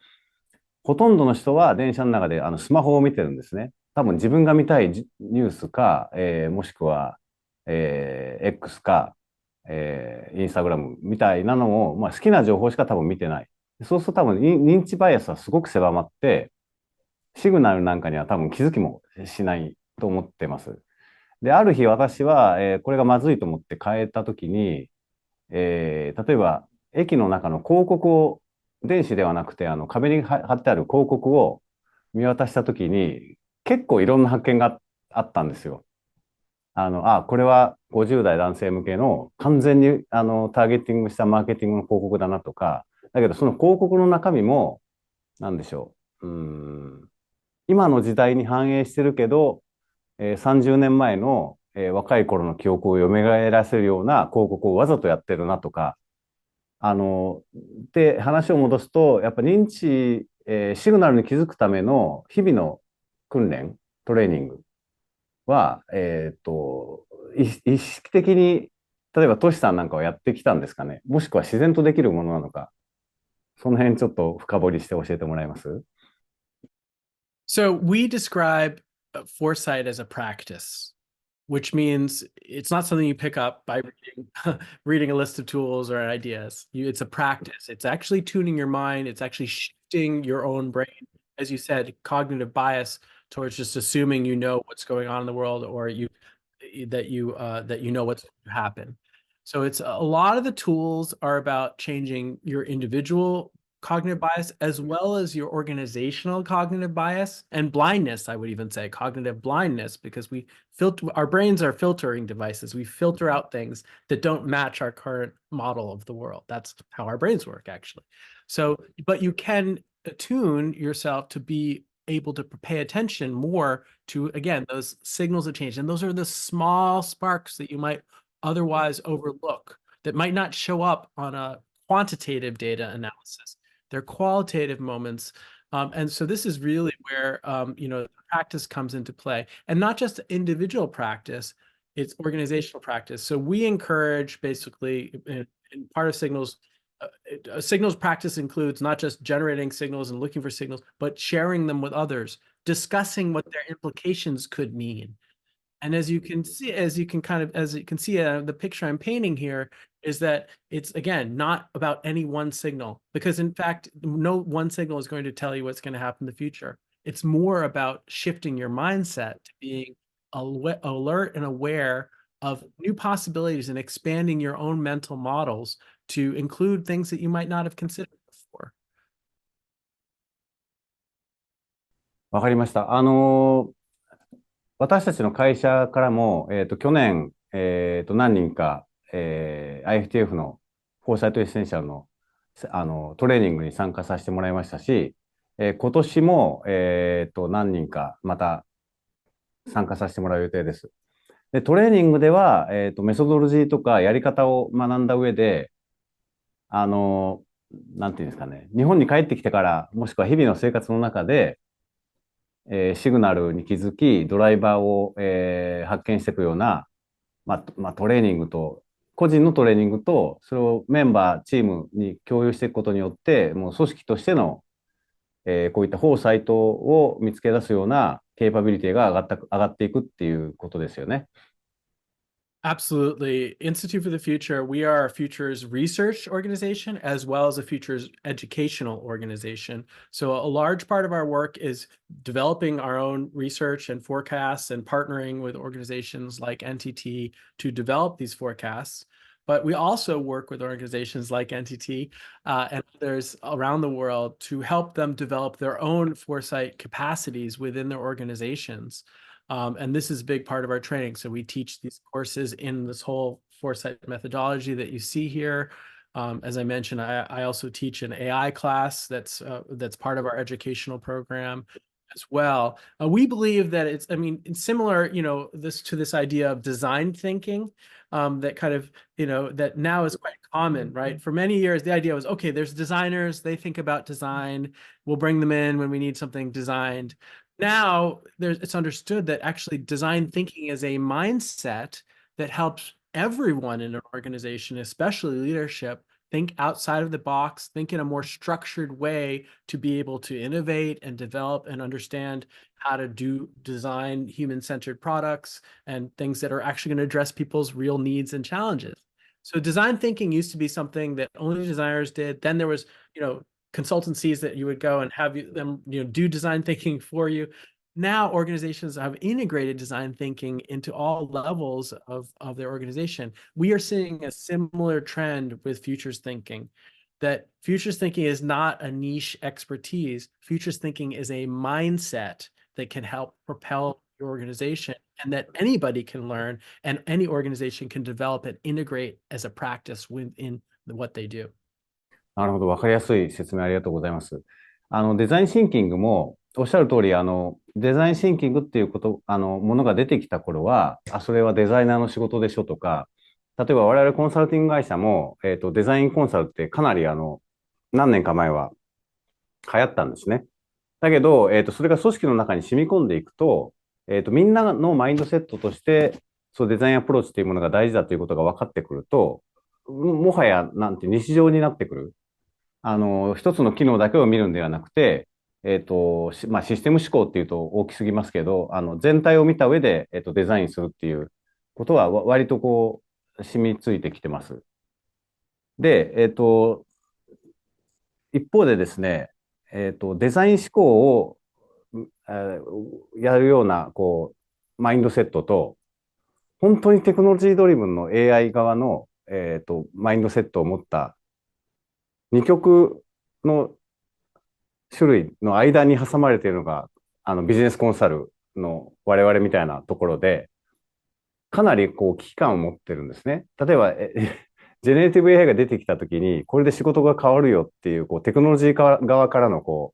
ほとんどの人は電車の中でスマホを見てるんですね。多分自分が見たいニュースか、もしくは、X か、インスタグラムみたいなのを、まあ、好きな情報しか多分見てない。そうすると多分認知バイアスはすごく狭まって、シグナルなんかには多分気づきもしないと思ってます。で、ある日私は、これがまずいと思って変えたときに、例えば駅の中の広告を、電子ではなくて壁に貼ってある広告を見渡したときに、結構いろんな発見があったんですよ。これは50代男性向けの完全にターゲティングしたマーケティングの広告だなとか、だけどその広告の中身も、なんでしょう。今の時代に反映してるけど、30年前の、若い頃の記憶を蘇らせるような広告をわざとやってるなとか、で、話を戻すと、やっぱ認知、シグナルに気づくための日々の訓練、トレーニングは、意識的に、例えばトシさんなんかはやってきたんですかね。もしくは自然とできるものなのか。その辺ちょっと深掘りして教えてもらえます？ So we describe foresight as a practice, which means it's not something you pick up by reading, reading a list of tools or ideas. It's a practice. It's actually tuning your mind. It's actually shifting your own brain. As you said, cognitive bias towards just assuming you know what's going on in the world, or that you know what's going to happen. So it's a lot of the tools are about changing your individual cognitive bias as well as your organizational cognitive bias and blindness. I would even say cognitive blindness, because our brains are filtering devices. We filter out things that don't match our current model of the world. That's how our brains work, actually. So, but you can attune yourself to be able to pay attention more to, again, those signals of change. And those are the small sparks that you might otherwise overlook, that might not show up on a quantitative data analysis. They're qualitative moments. And so this is really where practice comes into play, and not just individual practice, it's organizational practice. So we encourage, basically, in part of signals practice includes not just generating signals and looking for signals, but sharing them with others, discussing what their implications could mean. And as you can see, the picture I'm painting here is that it's, again, not about any one signal, because in fact, no one signal is going to tell you what's going to happen in the future. It's more about shifting your mindset to being alert and aware of new possibilities and expanding your own mental models to include things that you might not have considered before. わかりました。私たちの会社からも、去年、何人か、IFTF のフォーサイトエッセンシャルの、トレーニングに参加させてもらいましたし、今年も、何人かまた参加させてもらう予定です。で、トレーニングでは、メソドロジーとかやり方を学んだ上で、なんていうんですかね、日本に帰ってきてから、もしくは日々の生活の中で、シグナルに気づき、ドライバーを、発見していくようなトレーニングと、個人のトレーニングと、それをメンバー、チームに共有していくことによって、もう組織としての、こういったフォーサイトを見つけ出すようなケーパビリティが上がっていくっていうことですよね。Absolutely. Institute for the Future, we are a futures research organization as well as a futures educational organization. So a large part of our work is developing our own research and forecasts and partnering with organizations like NTT to develop these forecasts. But we also work with organizations like NTT and others around the world to help them develop their own foresight capacities within their organizations. And this is a big part of our training. So we teach these courses in this whole foresight methodology that you see here. As I mentioned, I also teach an AI class that's part of our educational program as well. We believe that it's, I mean, similar, this idea of design thinking that kind of, that now is quite common, right? For many years, the idea was, okay, there's designers, they think about design, we'll bring them in when we need something designed. Now it's understood that actually design thinking is a mindset that helps everyone in an organization, especially leadership, think outside of the box, think in a more structured way to be able to innovate and develop and understand how to design human-centered products and things that are actually going to address people's real needs and challenges. So design thinking used to be something that only designers did. Then there was, consultancies that you would go and have them do design thinking for you. Now organizations have integrated design thinking into all levels of their organization. We are seeing a similar trend with futures thinking, that futures thinking is not a niche expertise. Futures thinking is a mindset that can help propel your organization and that anybody can learn and any organization can develop and integrate as a practice within what they do. なるほど。わかりやすい説明ありがとうございます。デザインシンキングも、おっしゃる通り、デザインシンキングっていうこと、ものが出てきた頃は、それはデザイナーの仕事でしょとか、例えば我々コンサルティング会社も、デザインコンサルってかなり何年か前は流行ったんですね。だけど、それが組織の中に染み込んでいくと、みんなのマインドセットとして、そうデザインアプローチっていうものが大事だということが分かってくると、もはや、なんて日常になってくる。一つの機能だけを見るんではなくて、システム思考っていうと大きすぎますけど、全体を見た上で、デザインするっていうことは割とこう、染みついてきてます。で、一方でですね、デザイン思考を、やるような、こう、マインドセットと、本当にテクノロジードリブンの AI 側の、マインドセットを持った二極の種類の間に挟まれているのが、ビジネスコンサルの我々みたいなところで、かなりこう危機感を持ってるんですね。例えば、ジェネレティブ AI が出てきたときに、これで仕事が変わるよっていう、こうテクノロジー側からのこ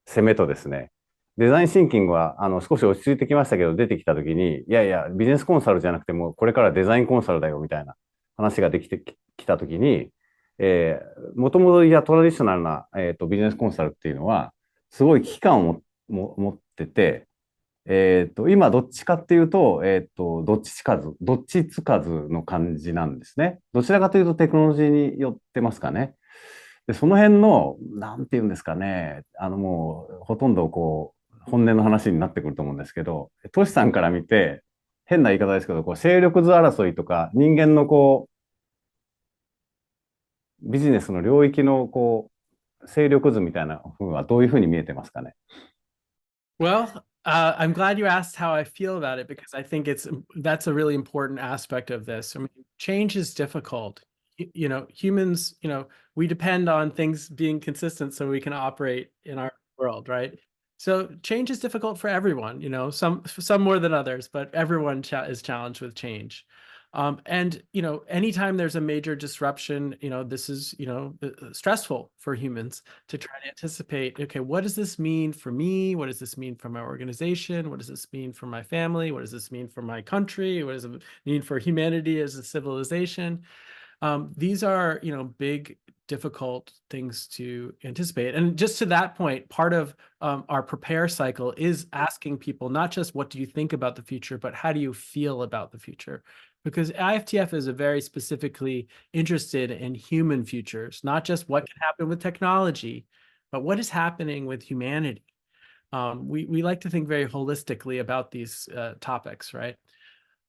う攻めとですね、デザインシンキングは少し落ち着いてきましたけど、出てきたときに、いやいや、ビジネスコンサルじゃなくても、これからデザインコンサルだよみたいな話ができてきたときに、もともとトラディショナルな、ビジネスコンサルっていうのは、すごい危機感を持ってて、今どっちかっていうと、どっちつかずの感じなんですね。どちらかというとテクノロジーに寄ってますかね。で、その辺の、なんていうんですかね、もう、ほとんどこう、本音の話になってくると思うんですけど、トシさんから見て、変な言い方ですけど、こう、勢力図争いとか、人間のこう、ビジネスの領域のこう、勢力図みたいな風はどういうふうに見えてますかね。Well, I'm glad you asked how I feel about it because I think that's a really important aspect of this. I mean, change is difficult. Humans, we depend on things being consistent so we can operate in our world, right? So change is difficult for everyone, some more than others, but everyone is challenged with change. And anytime there's a major disruption, this is, stressful for humans to try to anticipate, okay, what does this mean for me? What does this mean for my organization? What does this mean for my family? What does this mean for my country? What does it mean for humanity as a civilization? These are, big, difficult things to anticipate. And just to that point, part of our prepare cycle is asking people not just what do you think about the future, but how do you feel about the future? because IFTF is a very specifically interested in human futures, not just what can happen with technology, but what is happening with humanity. We like to think very holistically about these topics, right?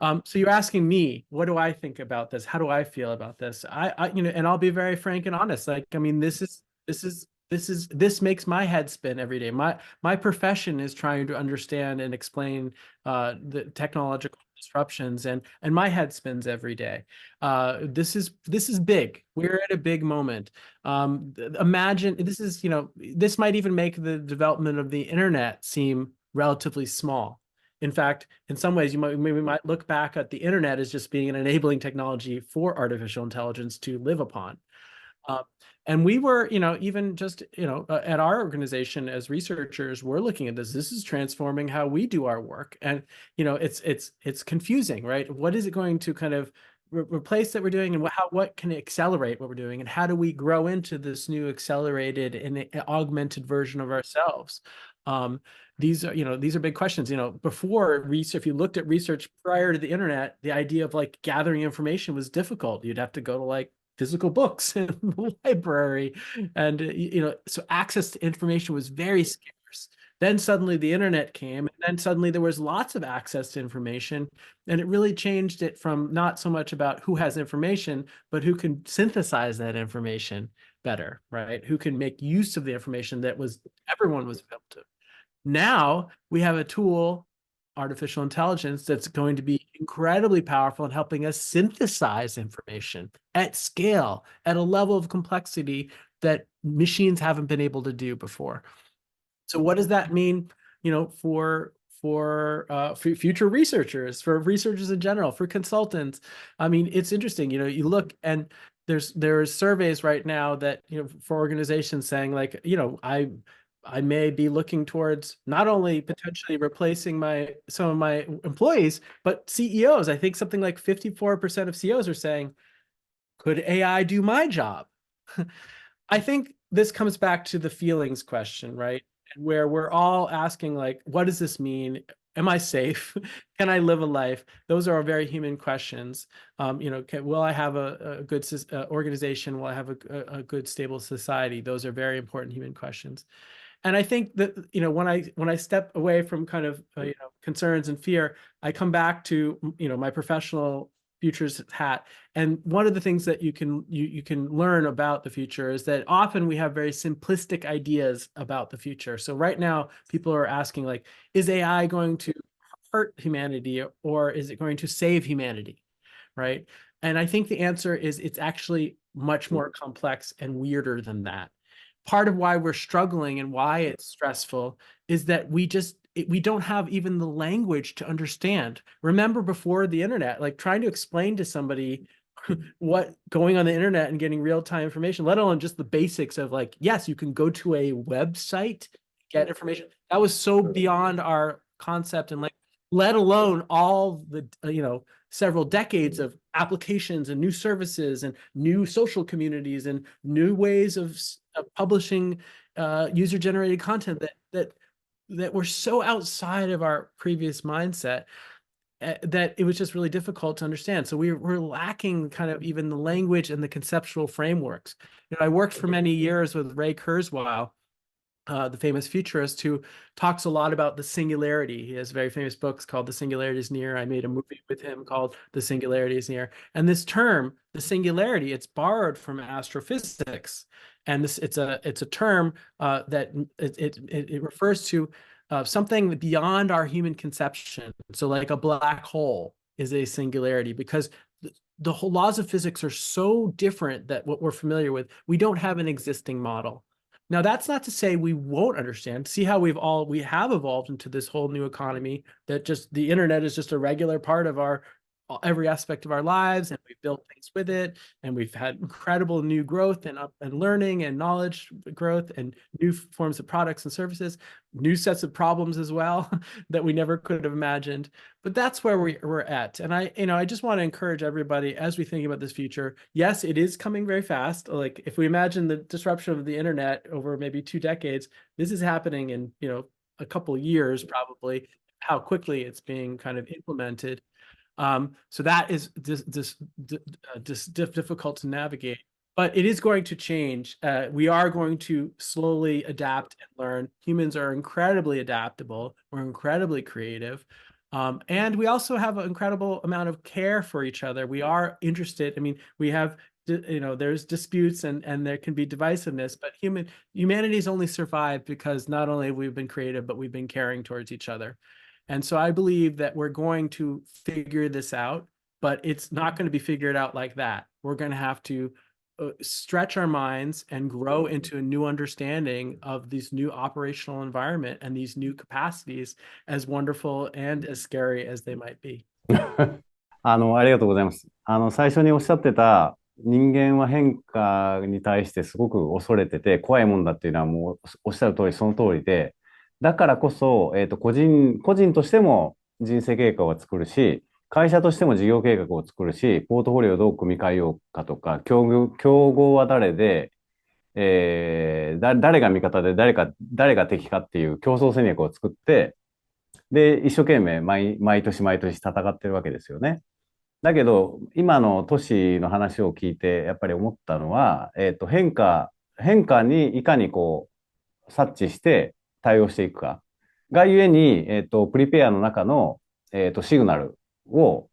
So you're asking me, what do I think about this? How do I feel about this? And I'll be very frank and honest. Like, I mean, this makes my head spin every day. My profession is trying to understand and explain the technological disruptions, and my head spins every day. This is big. We're at a big moment. Imagine this might even make the development of the internet seem relatively small. In fact, in some ways, we might look back at the internet as just being an enabling technology for artificial intelligence to live upon. And we were, even just, at our organization as researchers, we're looking at this. This is transforming how we do our work. And, it's confusing, right? What is it going to kind of replace that we're doing, and what can accelerate what we're doing? And how do we grow into this new accelerated and augmented version of ourselves? These are big questions. Before research, if you looked at research prior to the internet, the idea of like gathering information was difficult. You'd have to go to like physical books in the library, and so access to information was very scarce. Then suddenly the internet came, and then suddenly there was lots of access to information, and it really changed it from not so much about who has information, but who can synthesize that information better, right? Who can make use of the information that everyone was able to. Now we have a tool, artificial intelligence, that's going to be incredibly powerful in helping us synthesize information at scale, at a level of complexity that machines haven't been able to do before. So what does that mean, for future researchers, for researchers in general, for consultants? I mean, it's interesting, you look, and there's surveys right now that, for organizations saying like, I may be looking towards not only potentially replacing some of my employees, but CEOs. I think something like 54% of CEOs are saying, could AI do my job? I think this comes back to the feelings question, right? Where we're all asking, like, what does this mean? Am I safe? Can I live a life? Those are very human questions. Will I have a good organization? Will I have a good, stable society? Those are very important human questions. And I think that, when I step away from kind of, concerns and fear, I come back to, my professional futures hat. And one of the things that you can learn about the future is that often we have very simplistic ideas about the future. So right now, people are asking, like, is AI going to hurt humanity, or is it going to save humanity, right? And I think the answer is it's actually much more complex and weirder than that. Part of why we're struggling and why it's stressful is that we don't have even the language to understand. Remember, before the internet, like trying to explain to somebody what going on the internet and getting real-time information, let alone just the basics of like, yes, you can go to a website, get information. That was so beyond our concept, and like, let alone all the, several decades of applications and new services and new social communities and new ways of publishing user-generated content that were so outside of our previous mindset that it was just really difficult to understand. So we're lacking kind of even the language and the conceptual frameworks. I worked for many years with Ray Kurzweil, the famous futurist, who talks a lot about the singularity. He has very famous books called The Singularity is Near. I made a movie with him called The Singularity is Near. And this term, the singularity, it's borrowed from astrophysics. And it's a term that it refers to something beyond our human conception. So like a black hole is a singularity, because the whole laws of physics are so different that what we're familiar with, we don't have an existing model. Now, that's not to say we won't understand. See how we have evolved into this whole new economy, that just the internet is just a regular part of every aspect of our lives, and we've built things with it, and we've had incredible new growth and learning and knowledge growth, and new forms of products and services, new sets of problems as well that we never could have imagined. But that's where we're at. And I just want to encourage everybody, as we think about this future, yes, it is coming very fast. Like, if we imagine the disruption of the internet over maybe 2 decades, this is happening in, a couple years, probably, how quickly it's being kind of implemented. So that is difficult to navigate, but it is going to change. We are going to slowly adapt and learn. Humans are incredibly adaptable. We're incredibly creative. And we also have an incredible amount of care for each other. We are interested. I mean, we have, there's disputes and there can be divisiveness, but humanity's only survived because not only we've been creative, but we've been caring towards each other. And so I believe that we're going to figure this out, but it's not going to be figured out like that. We're going to have to stretch our minds and grow into a new understanding of this new operational environment and these new capacities, as wonderful and as scary as they might be. ありがとうございます。最初におっしゃってた人間は変化に対してすごく恐れてて怖いもんだっていうのはもうおっしゃる通りその通りで、だからこそ、個人としても人生計画を作るし、会社としても事業計画を作るし、ポートフォリオをどう組み替えようかとか、競合は誰で、誰が味方で誰が敵かっていう競争戦略を作って、で、一生懸命毎年戦ってるわけですよね。だけど、今の都市の話を聞いて、やっぱり思ったのは、変化にいかにこう、察知して対応していくか。がゆえに、プリペアの中の、シグナルを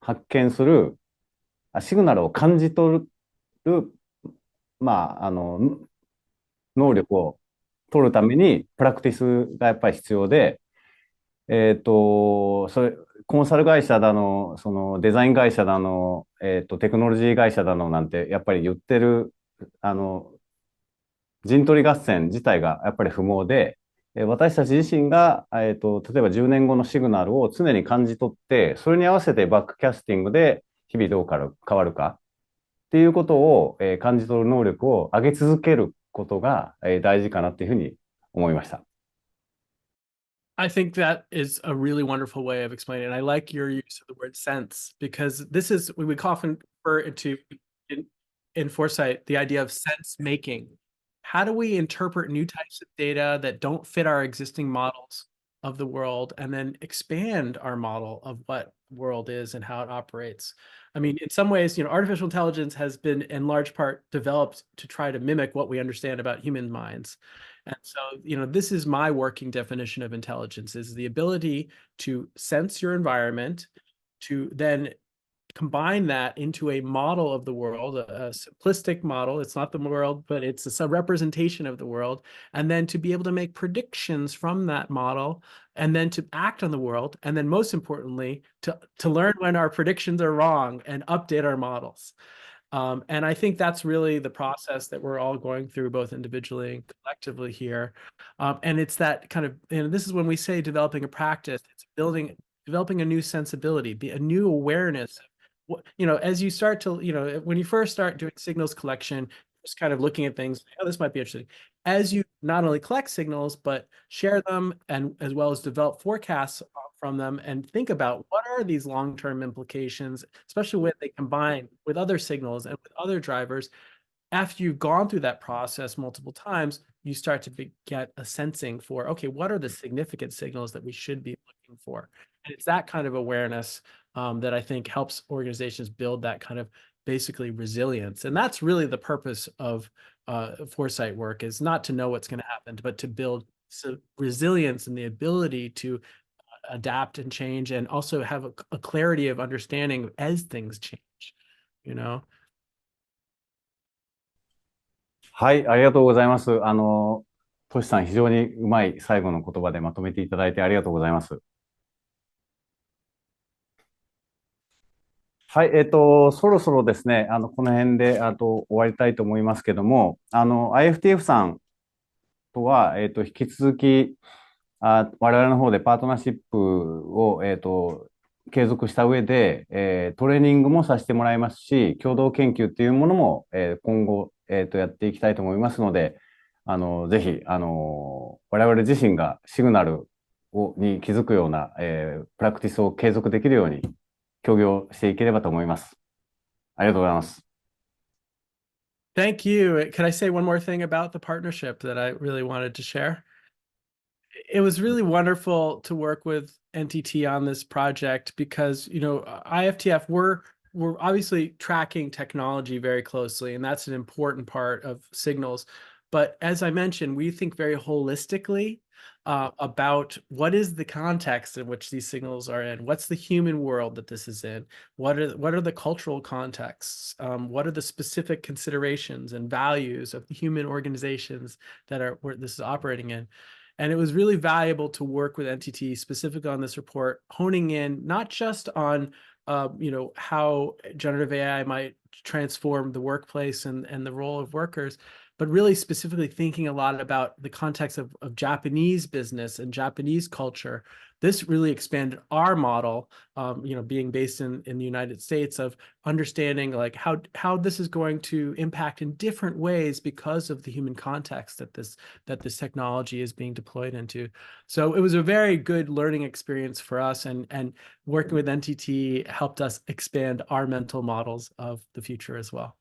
発見する、シグナルを感じ取る、まあ、能力を取るために、プラクティスがやっぱり必要で、コンサル会社だの、そのデザイン会社だの、テクノロジー会社だのなんて、やっぱり言ってる、陣取り合戦自体がやっぱり不毛で、私たち自身が、例えば10年後のシグナルを常に感じ取って、それに合わせてバックキャスティングで日々どう変わるかっていうことを、感じ取る能力を上げ続けることが、大事かなっていうふうに思いました。I think that is a really wonderful way of explaining it. I like your use of the word sense, because this is, we often refer to in Foresight, the idea of sense making. How do we interpret new types of data that don't fit our existing models of the world and then expand our model of what the world is and how it operates? I mean, in some ways, artificial intelligence has been in large part developed to try to mimic what we understand about human minds. And so, this is my working definition of intelligence, is the ability to sense your environment, to then combine that into a model of the world, a simplistic model. It's not the world, but it's a representation of the world. And then to be able to make predictions from that model, and then to act on the world. And then most importantly, to learn when our predictions are wrong and update our models. And I think that's really the process that we're all going through, both individually and collectively here. And it's that kind of, and this is when we say developing a practice, it's developing a new sensibility, a new awareness. As you start to, when you first start doing signals collection, just kind of looking at things, oh, this might be interesting. As you not only collect signals, but share them, and as well as develop forecasts from them, and think about what are these long-term implications, especially when they combine with other signals and with other drivers. After you've gone through that process multiple times, you start to get a sensing for, okay, what are the significant signals that we should be looking for? And it's that kind of awareness that I think helps organizations build that kind of basically resilience. And that's really the purpose of foresight work, is not to know what's going to happen, but to build resilience and the ability to adapt and change, and also have a clarity of understanding as things change, はい、ありがとうございます。トシさん、非常にうまい最後の言葉でまとめていただいてありがとうございます。はい、そろそろですね、この辺で、終わりたいと思いますけども、IFTF さんとは、引き続き、我々の方でパートナーシップを、継続した上で、トレーニングもさせてもらいますし、共同研究っていうものも、今後、やっていきたいと思いますので、ぜひ、我々自身がシグナルに気づくような、プラクティスを継続できるように、協業していければと思います。ありがとうございます。Thank you. Can I say one more thing about the partnership that I really wanted to share? It was really wonderful to work with NTT on this project because, IFTF, we're obviously tracking technology very closely, and that's an important part of signals. But as I mentioned, we think very holistically about what is the context in which these signals are in, what's the human world that this is in, what are the cultural contexts, what are the specific considerations and values of the human organizations that are where this is operating in. And it was really valuable to work with NTT specifically on this report, honing in not just on how generative AI might transform the workplace and the role of workers, but really specifically thinking a lot about the context of Japanese business and Japanese culture. This really expanded our model, being based in the United States, of understanding like how this is going to impact in different ways because of the human context that this technology is being deployed into. So it was a very good learning experience for us, and working with NTT helped us expand our mental models of the future as well.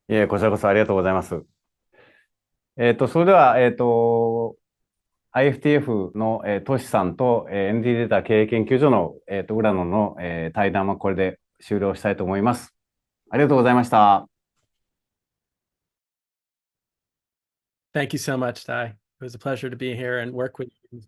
いえ、こちらこそありがとうございます。それでは、IFTF の、トシさんと、NTT データ経営研究所の、浦野の、対談はこれで終了したいと思います。ありがとうございました。Thank you so much, Ty. It was a pleasure to be here and work with you.